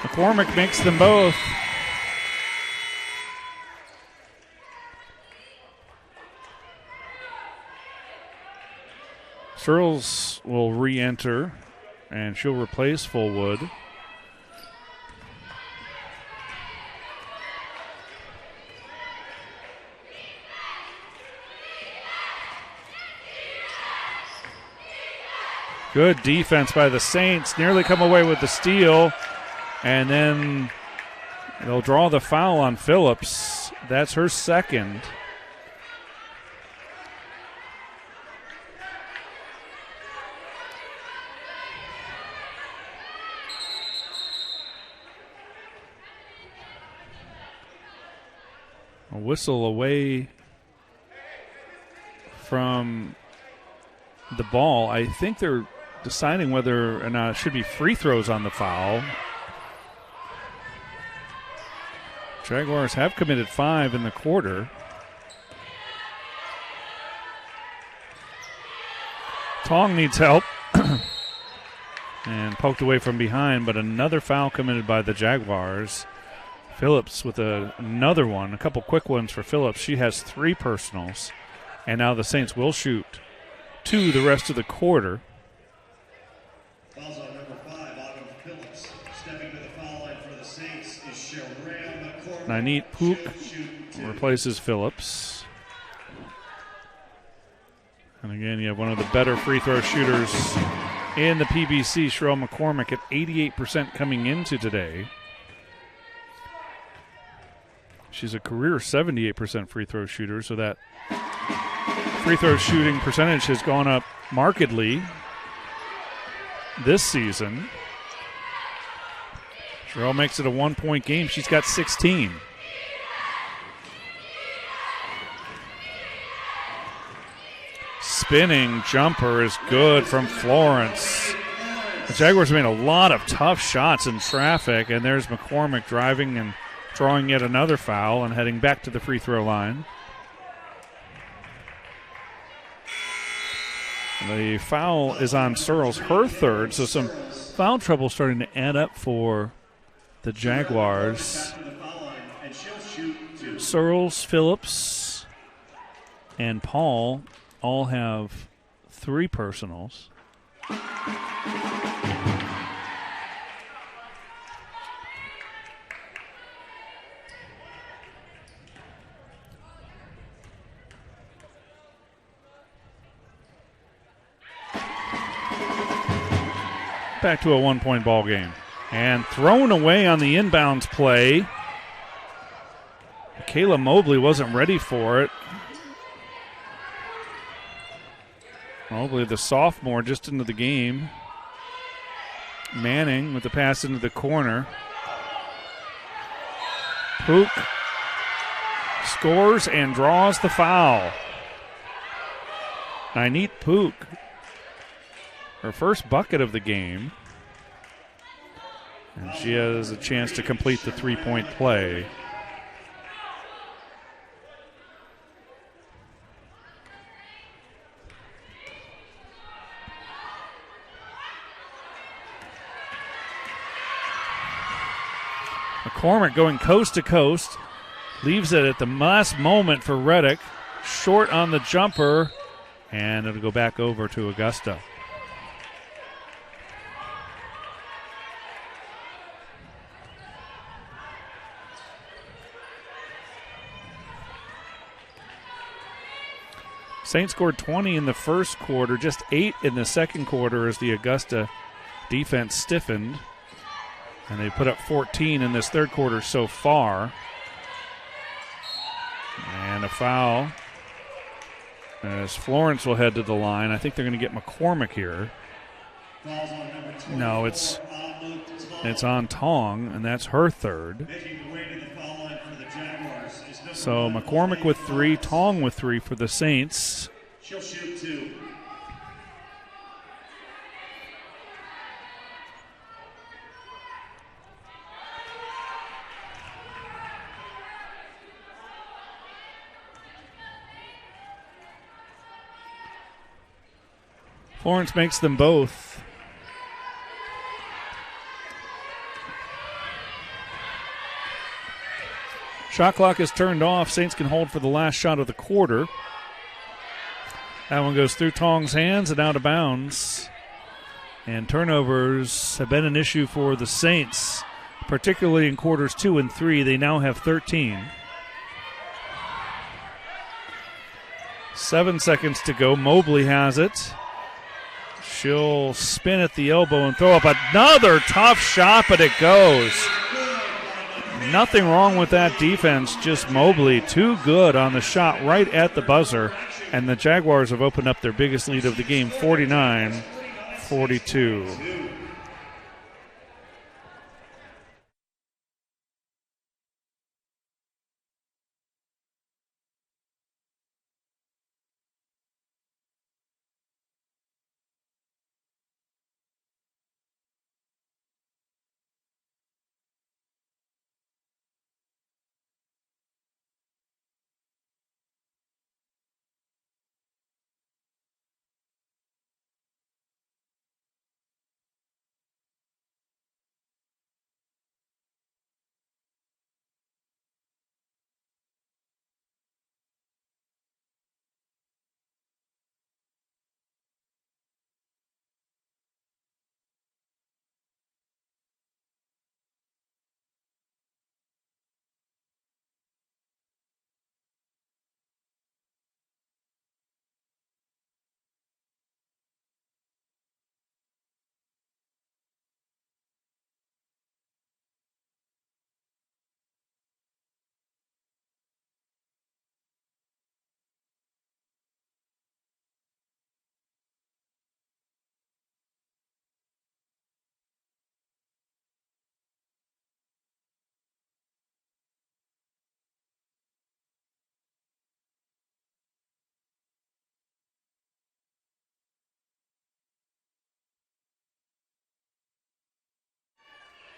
Speaker 1: McCormick makes them both. Searles will re-enter, and she'll replace Fullwood. Good defense by the Saints. Nearly come away with the steal. And then they'll draw the foul on Phillips. That's her 2nd. A whistle away from the ball. I think they're deciding whether or not it should be free throws on the foul. Jaguars have committed 5 in the quarter. Tong needs help. And poked away from behind, but another foul committed by the Jaguars. Phillips with another one, a couple quick ones for Phillips. She has 3 personals. And now the Saints will shoot 2 the rest of the quarter. Nanit Pook replaces Phillips. And again, you have one of the better free throw shooters in the PBC, Sherelle McCormick, at 88% coming into today. She's a career 78% free throw shooter, so that free throw shooting percentage has gone up markedly this season. Sherelle makes it a 1-point game. She's got 16. Spinning jumper is good from Florence. The Jaguars made a lot of tough shots in traffic, and there's McCormick driving and drawing yet another foul and heading back to the free throw line. The foul is on Searles, her 3rd, so some foul trouble starting to add up for the Jaguars. Searles, Phillips, and Paul all have 3 personals. back to a 1-point ball game. And thrown away on the inbounds play. Kayla Mobley wasn't ready for it. Mobley, the sophomore, just into the game. Manning with the pass into the corner. Pook scores and draws the foul. Ainit Pook, her first bucket of the game. And she has a chance to complete the three-point play. McCormick going coast to coast. Leaves it at the last moment for Reddick. Short on the jumper. And it'll go back over to Augusta. Saints scored 20 in the first quarter, just 8 in the second quarter as the Augusta defense stiffened. And they put up 14 in this third quarter so far. And a foul as Florence will head to the line. I think they're going to get McCormick here. No, it's on Tong, and that's her third. So McCormick with 3, Tong with 3 for the Saints.
Speaker 2: She'll shoot 2.
Speaker 1: Florence makes them both. Shot clock is turned off. Saints can hold for the last shot of the quarter. That one goes through Tong's hands and out of bounds. And turnovers have been an issue for the Saints, particularly in quarters 2 and 3. They now have 13. 7 seconds to go. Mobley has it. She'll spin at the elbow and throw up another tough shot, but it goes. Nothing wrong with that defense, just Mobley too good on the shot right at the buzzer. And the Jaguars have opened up their biggest lead of the game, 49-42.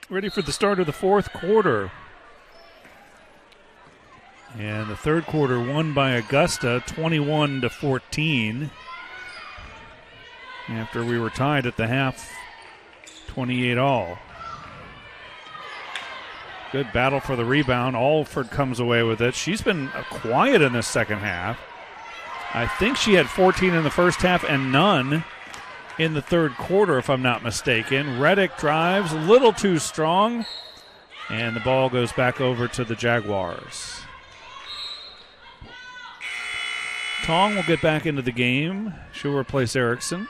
Speaker 1: Ready for the start of the fourth quarter. And the third quarter won by Augusta, 21-14. After we were tied at the half, 28-all. Good battle for the rebound. Alford comes away with it. She's been quiet in this second half. I think she had 14 in the first half and none in the third quarter, if I'm not mistaken. Reddick drives a little too strong, and the ball goes back over to the Jaguars. Tong will get back into the game. She'll replace Erickson.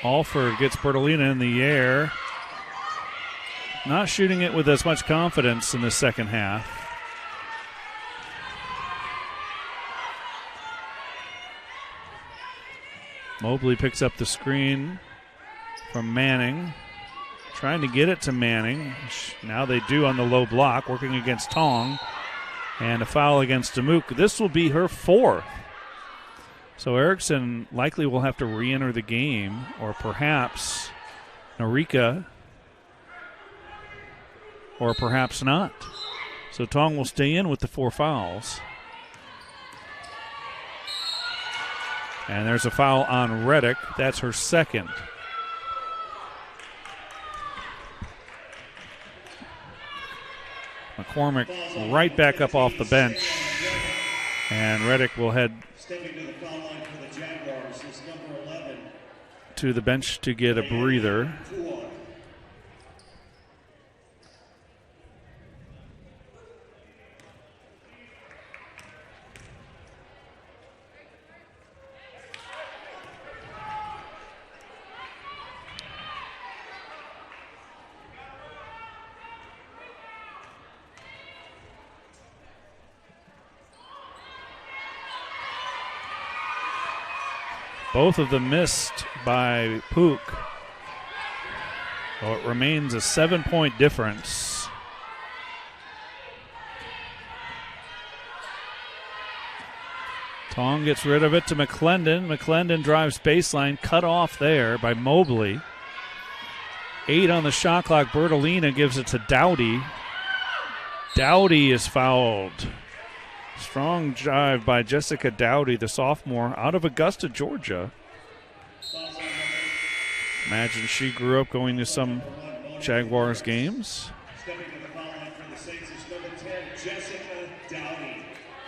Speaker 1: Alford gets Bertolina in the air. Not shooting it with as much confidence in the second half. Mobley picks up the screen from Manning. Trying to get it to Manning. Now they do on the low block, working against Tong. And a foul against Damuk. This will be her fourth. So Erickson likely will have to re-enter the game, or perhaps Narika, or perhaps not. So Tong will stay in with the 4 fouls. And there's a foul on Reddick. That's her second. McCormick right back up off the bench. And Reddick will head to the bench to get a breather. Both of them missed by Pook. So it remains a 7-point difference. Tong gets rid of it to McClendon. McClendon drives baseline, cut off there by Mobley. 8 on the shot clock. Bertolina gives it to Dowdy. Dowdy is fouled. Strong drive by Jessica Dowdy, the sophomore, out of Augusta, Georgia. Imagine she grew up going to some Jaguars games.
Speaker 2: Stepping to the foul line for the Saints is number 10, Jessica Dowdy.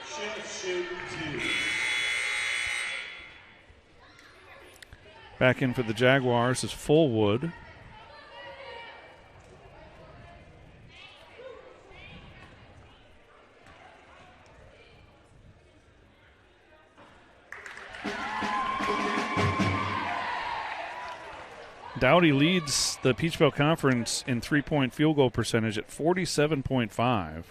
Speaker 2: She'll shoot 2.
Speaker 1: Back in for the Jaguars is Fullwood. Dowdy leads the Peach Belt Conference in three-point field goal percentage at 47.5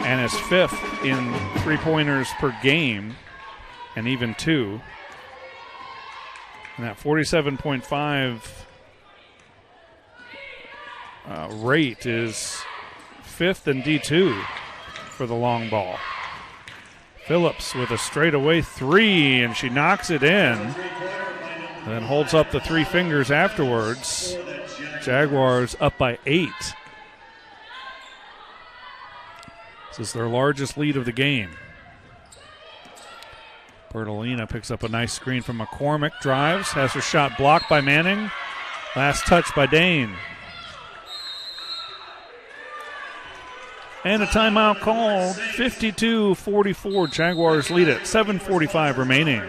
Speaker 1: and is 5th in three-pointers per game and even 2. And that 47.5 rate is 5th in D2 for the long ball. Phillips with a straightaway 3, and she knocks it in. Then holds up the 3 fingers afterwards. Jaguars up by 8. This is their largest lead of the game. Bertolina picks up a nice screen from McCormick. Drives, has her shot blocked by Manning. Last touch by Dane. And a timeout called. 52-44. Jaguars lead it. 7:45 remaining.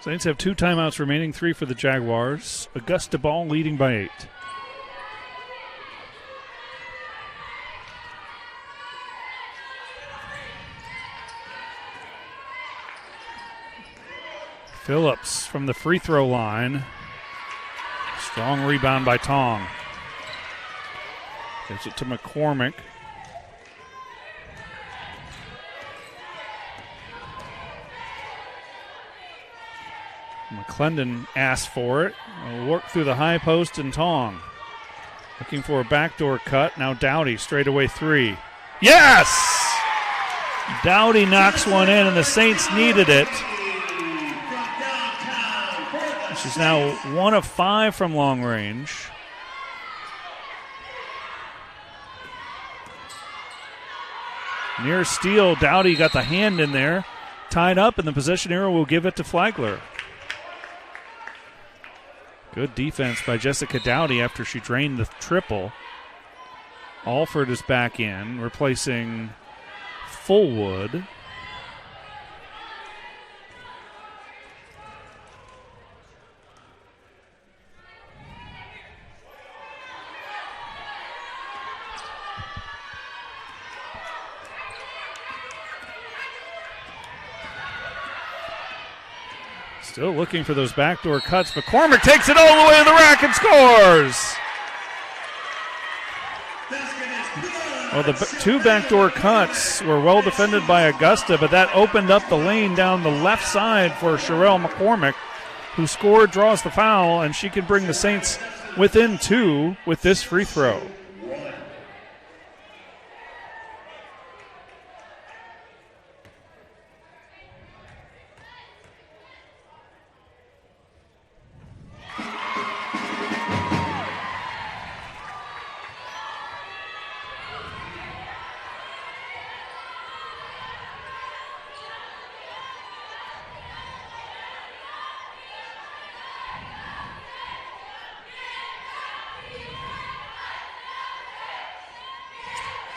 Speaker 1: Saints have 2 timeouts remaining, 3 for the Jaguars. Augusta ball leading by 8. Phillips from the free throw line. Strong rebound by Tong. Gives it to McCormick. McClendon asked for it. Work through the high post and Tong. Looking for a backdoor cut. Now Dowdy, straightaway three. Yes! Dowdy knocks one in, and the Saints needed it. She's now 1 of 5 from long range. Near steal, Dowdy got the hand in there. Tied up, and the possession arrow will give it to Flagler. Good defense by Jessica Dowdy after she drained the triple. Alford is back in, replacing Fullwood. Still looking for those backdoor cuts. McCormick takes it all the way to the rack and scores. Well, the two backdoor cuts were well defended by Augusta, but that opened up the lane down the left side for Sherelle McCormick, who scored, draws the foul, and she can bring the Saints within 2 with this free throw.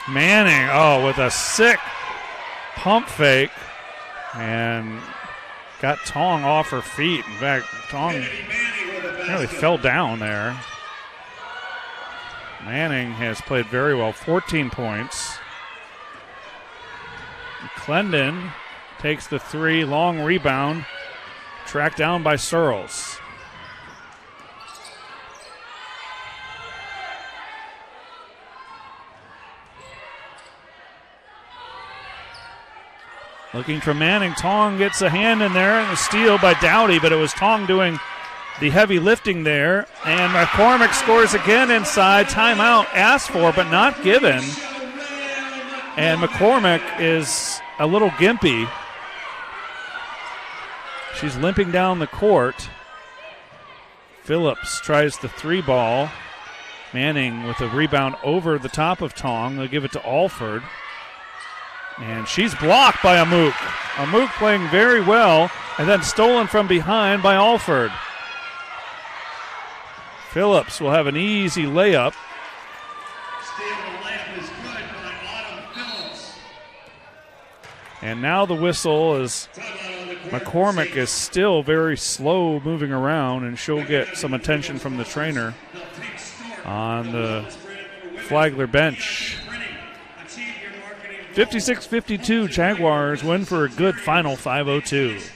Speaker 1: Manning, with a sick pump fake, and got Tong off her feet. In fact, Tong nearly fell down there. Manning has played very well, 14 points. McClendon takes the three, long rebound, tracked down by Searles. Looking for Manning. Tong gets a hand in there, and a steal by Dowdy, but it was Tong doing the heavy lifting there. And McCormick scores again inside. Timeout asked for, but not given. And McCormick is a little gimpy. She's limping down the court. Phillips tries the three ball. Manning with a rebound over the top of Tong. They'll give it to Alford. And she's blocked by Amuk. Amuk playing very well, and then stolen from behind by Alford. Phillips will have an easy layup.
Speaker 2: The layup is good by Autumn Phillips.
Speaker 1: And now the whistle is McCormick is still very slow moving around, and she'll get some attention from the trainer on the Flagler bench. 56-52, Jaguars win for a good final 5:02.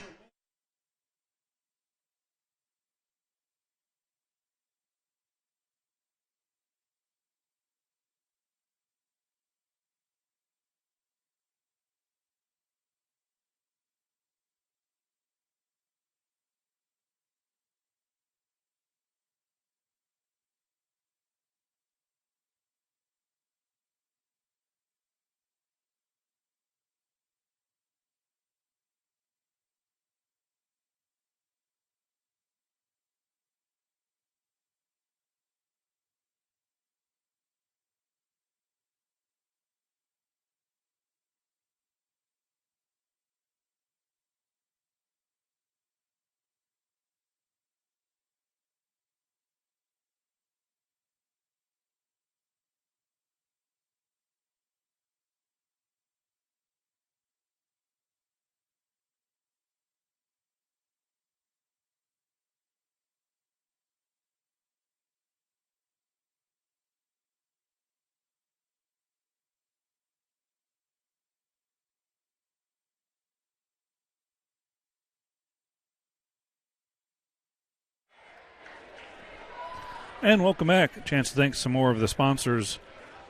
Speaker 1: And welcome back. A chance to thank some more of the sponsors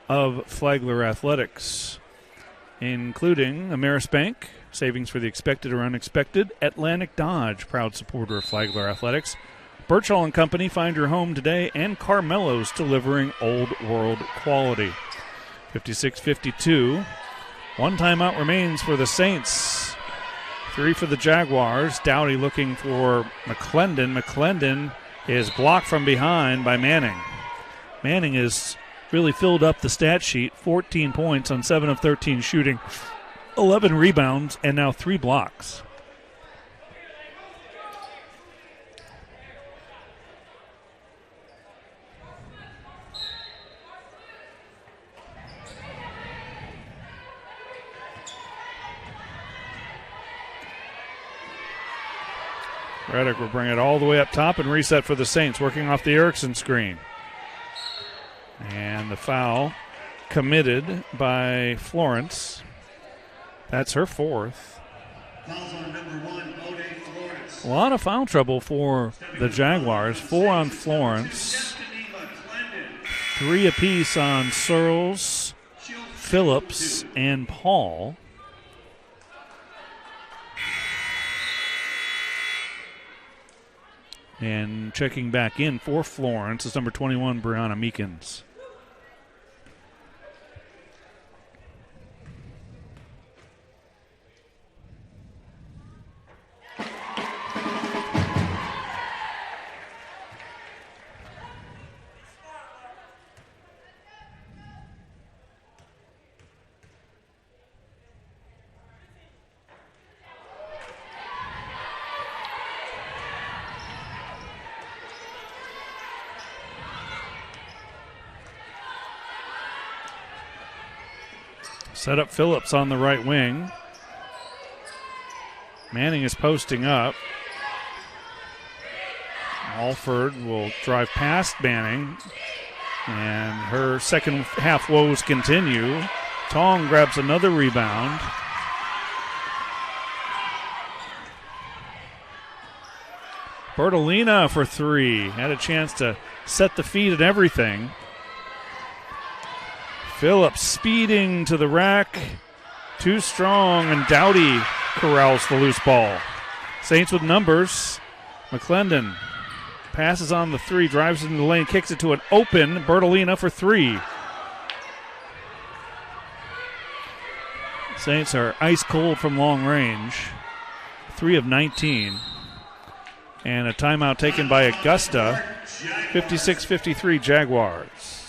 Speaker 1: of Flagler Athletics, including Ameris Bank, savings for the expected or unexpected. Atlantic Dodge, proud supporter of Flagler Athletics. Birchall and Company, find your home today. And Carmelo's, delivering old world quality. 56-52. One timeout remains for the Saints. 3 for the Jaguars. Dowdy looking for McClendon. McClendon is blocked from behind by Manning. Manning has really filled up the stat sheet. 14 points on 7 of 13 shooting, 11 rebounds, and now 3 blocks. Reddick will bring it all the way up top and reset for the Saints, working off the Erickson screen. And the foul committed by Florence. That's her 4th.
Speaker 2: Fouls on number 1, Ode Florence.
Speaker 1: A lot of foul trouble for the Jaguars. 4 on Florence. 3 apiece on Searles, Phillips, and Paul. And checking back in for Florence is number 21, Brianna Meekins. Set up Phillips on the right wing. Manning is posting up. Alford will drive past Manning. And her second half woes continue. Tong grabs another rebound. Bertolina for 3. Had a chance to set the feed and everything. Phillips speeding to the rack. Too strong, and Dowdy corrals the loose ball. Saints with numbers. McClendon passes on the 3, drives into the lane, kicks it to an open Bertolina for 3. Saints are ice cold from long range. 3 of 19. And a timeout taken by Augusta. 56-53 Jaguars.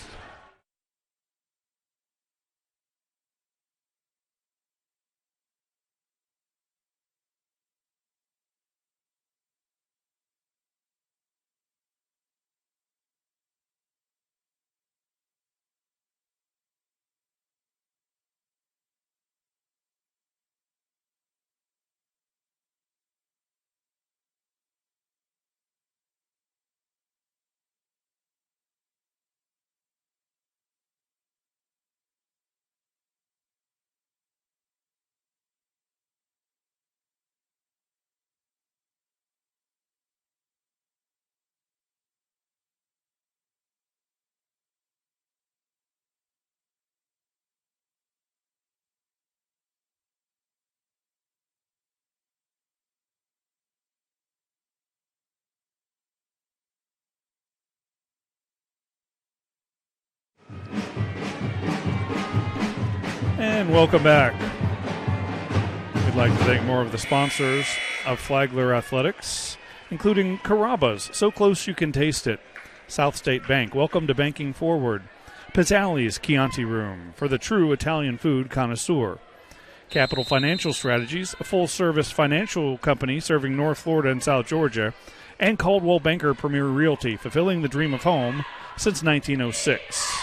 Speaker 1: And welcome back. We'd like to thank more of the sponsors of Flagler Athletics, including Carrabba's, so close you can taste it. South State Bank, welcome to Banking Forward. Pizzali's Chianti Room, for the true Italian food connoisseur. Capital Financial Strategies, a full-service financial company serving North Florida and South Georgia. And Caldwell Banker Premier Realty, fulfilling the dream of home since 1906.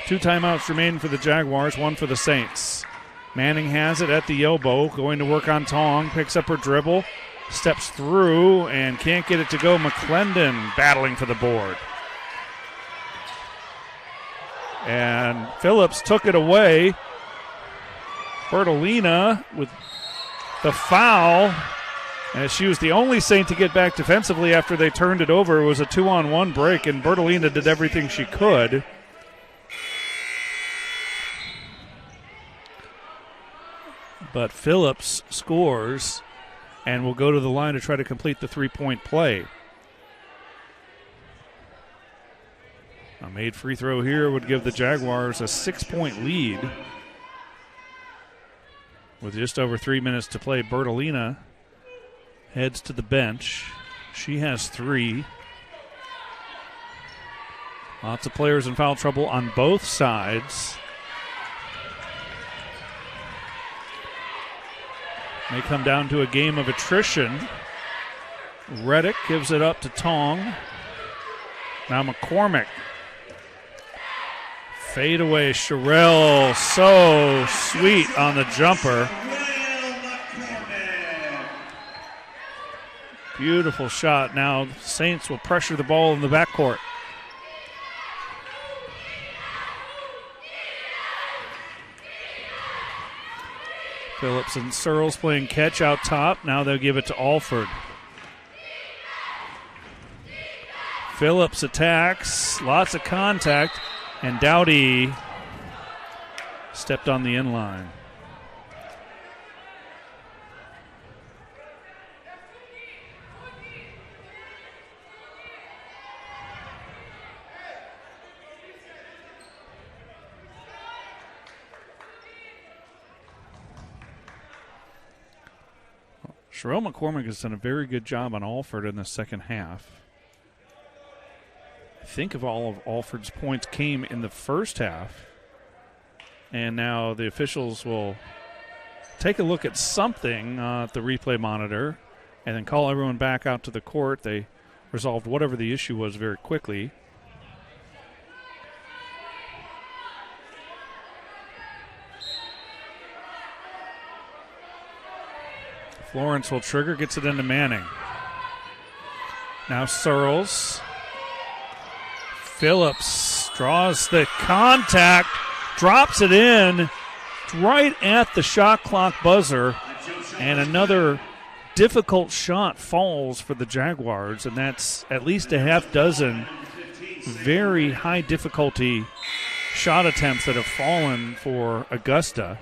Speaker 1: 2 timeouts remain for the Jaguars, 1 for the Saints. Manning has it at the elbow, going to work on Tong, picks up her dribble, steps through, and can't get it to go. McClendon battling for the board. And Phillips took it away. Bertolina with the foul, And she was the only Saint to get back defensively after they turned it over. It was a 2-on-1 break, and Bertolina did everything she could. But Phillips scores and will go to the line to try to complete the three-point play. A made free throw here would give the Jaguars a 6-point lead. With just over 3 minutes to play, Bertolina heads to the bench. She has 3. Lots of players in foul trouble on both sides. May come down to a game of attrition. Reddick gives it up to Tong. Now McCormick. Fade away, Sherrill, so sweet on the jumper. Beautiful shot. Now Saints will pressure the ball in the backcourt. Phillips and Searles playing catch out top. Now they'll give it to Alford. Phillips attacks, lots of contact, and Dowdy stepped on the inline. Sherrill McCormick has done a very good job on Alford in the second half. I think of all of Alford's points came in the first half. And now the officials will take a look at something at the replay monitor and then call everyone back out to the court. They resolved whatever the issue was very quickly. Florence will trigger, gets it into Manning. Now Searles. Phillips draws the contact, drops it in right at the shot clock buzzer, and another difficult shot falls for the Jaguars, and that's at least a half dozen very high difficulty shot attempts that have fallen for Augusta.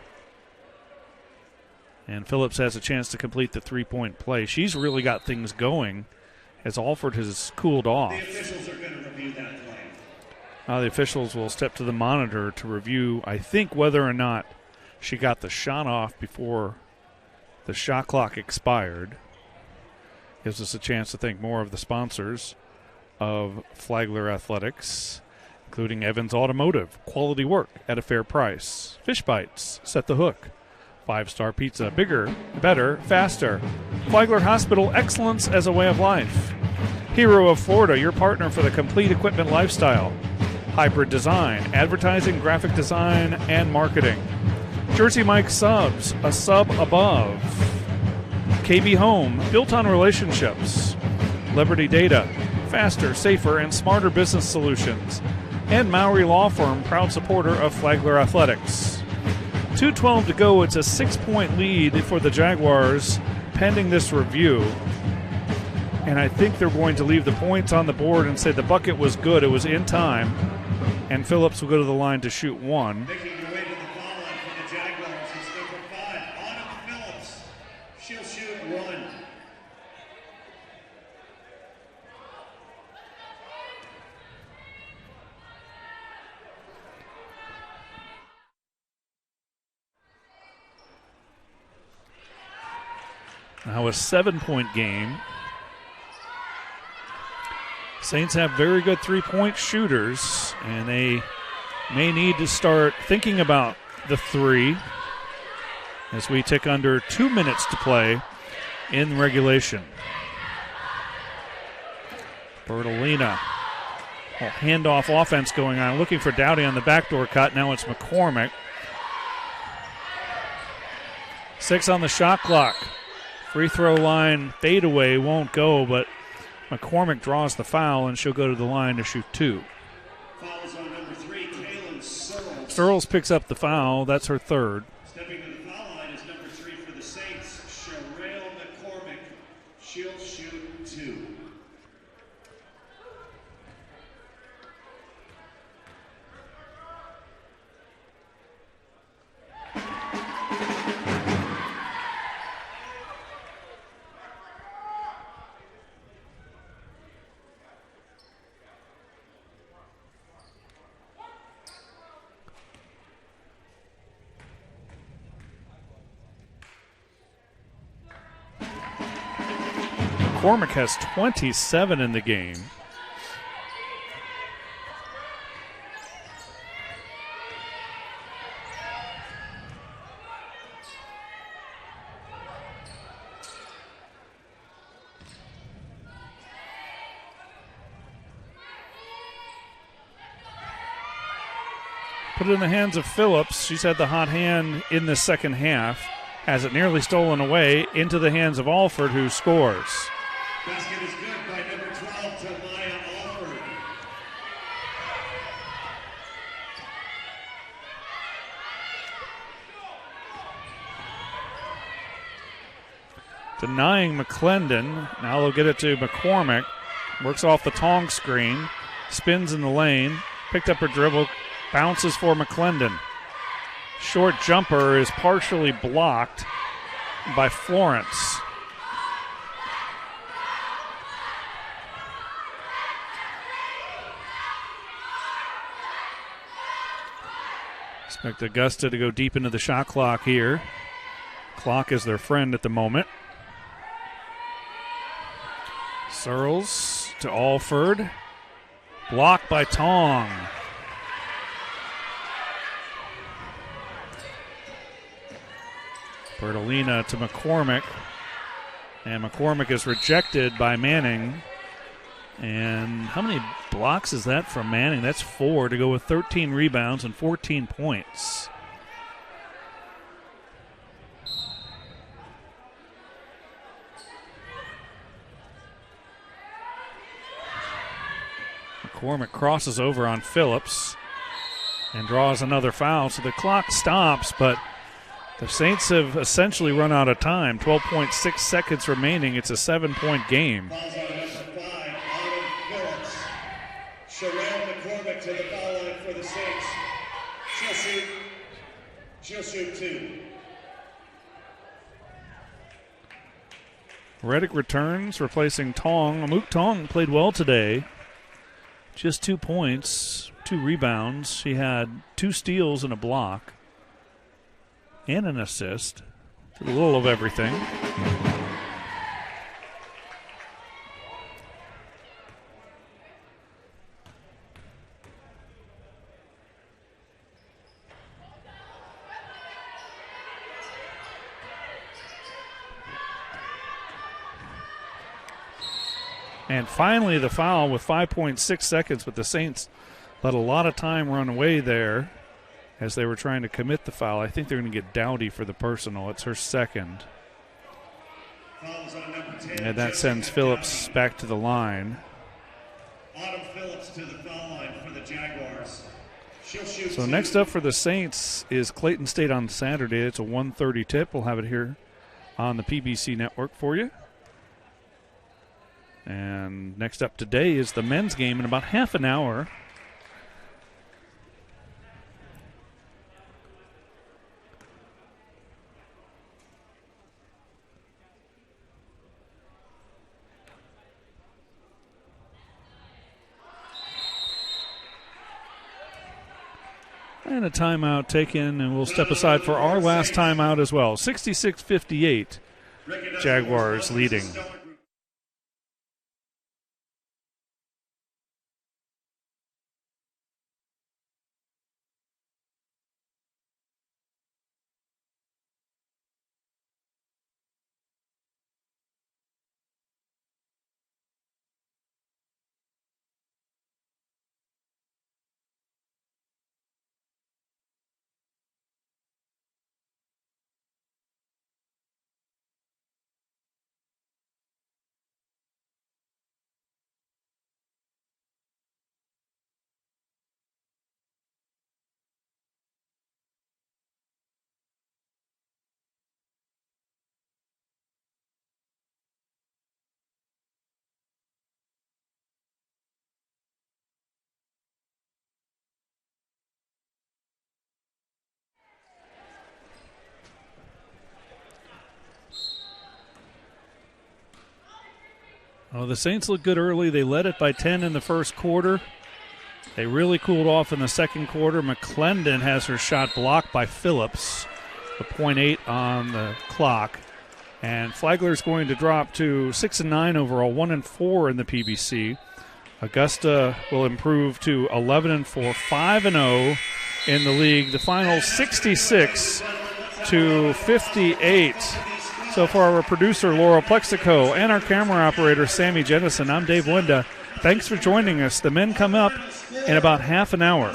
Speaker 1: And Phillips has a chance to complete the three-point play. She's really got things going as Alford has cooled off.
Speaker 2: The officials are going to review that play.
Speaker 1: Now the officials will step to the monitor to review, I think, whether or not she got the shot off before the shot clock expired. Gives us a chance to thank more of the sponsors of Flagler Athletics, including Evans Automotive, quality work at a fair price. Fish Bites, set the hook. 5-star pizza, bigger, better, faster. Flagler Hospital, excellence as a way of life. Hero of Florida, your partner for the complete equipment lifestyle. Hybrid Design, advertising, graphic design, and marketing. Jersey Mike Subs, a sub above. KB Home, built on relationships. Liberty Data, faster, safer, and smarter business solutions. And Mowry Law Firm, proud supporter of Flagler Athletics. 2:12 to go. It's a 6-point lead for the Jaguars pending this review. And I think they're going to leave the points on the board and say the bucket was good. It was in time. And Phillips will go to the line to shoot one.
Speaker 2: Making her way to the foul line for the Jaguars is number 5, Autumn Phillips. She'll shoot one.
Speaker 1: Now a 7-point game. Saints have very good three-point shooters, and they may need to start thinking about the three as we tick under 2 minutes to play in regulation. Bertolina, handoff offense going on, looking for Dowdy on the backdoor cut. Now it's McCormick. 6 on the shot clock. Free throw line fadeaway won't go, but McCormick draws the foul, and she'll go to the line to shoot 2.
Speaker 2: Fouls on number 3, Kaylin Searles.
Speaker 1: Searles picks up the foul. That's her third.
Speaker 2: Stepping to the foul line is number 3 for the Saints, Sherrill McCormick. She'll shoot 2.
Speaker 1: McCormick has 27 in the game. Put it in the hands of Phillips. She's had the hot hand in the second half. Has it nearly stolen away into the hands of Alford, who scores.
Speaker 2: Basket is good by number 12, Tamaya Alford.
Speaker 1: Denying McClendon. Now they'll get it to McCormick. Works off the Tong screen. Spins in the lane. Picked up her dribble. Bounces for McClendon. Short jumper is partially blocked by Florence. Expect Augusta to go deep into the shot clock here. Clock is their friend at the moment. Searles to Alford. Blocked by Tong. Bertolina to McCormick. And McCormick is rejected by Manning. And how many blocks is that from Manning? That's 4 to go with 13 rebounds and 14 points. McCormick crosses over on Phillips and draws another foul. So the clock stops, but the Saints have essentially run out of time. 12.6 seconds remaining. It's a 7-point game.
Speaker 2: Fouls on number 5, Autumn Phillips. Sherelle McCormick to the foul line for the Saints. She'll shoot 2.
Speaker 1: Reddick returns, replacing Tong. Amuk Tong played well today. Just 2 points, 2 rebounds. She had 2 steals and a block and an assist. Did a little of everything. And finally the foul with 5.6 seconds, but the Saints let a lot of time run away there as they were trying to commit the foul. I think they're going to get Dowdy for the personal. It's her second.
Speaker 2: Fouls on number 10,
Speaker 1: And that sends Phillips back to the line.
Speaker 2: Autumn Phillips to the foul line for the Jaguars. She'll shoot
Speaker 1: So
Speaker 2: 2.
Speaker 1: next up for the Saints is Clayton State on Saturday. It's a 1:30 tip. We'll have it here on the PBC network for you. And next up today is the men's game in about half an hour. And a timeout taken, and we'll step aside for our last timeout as well. 66-58, Jaguars leading. Well, the Saints look good early. They led it by 10 in the first quarter. They really cooled off in the second quarter. McClendon has her shot blocked by Phillips. The .8 on the clock. And Flagler's going to drop to 6-9 overall, 1-4 in the PBC. Augusta will improve to 11-4, 5-0 in the league. The final 66-58. So for our producer, Laura Plexico, and our camera operator, Sammy Jennison, I'm Dave Wenda. Thanks for joining us. The men come up in about half an hour.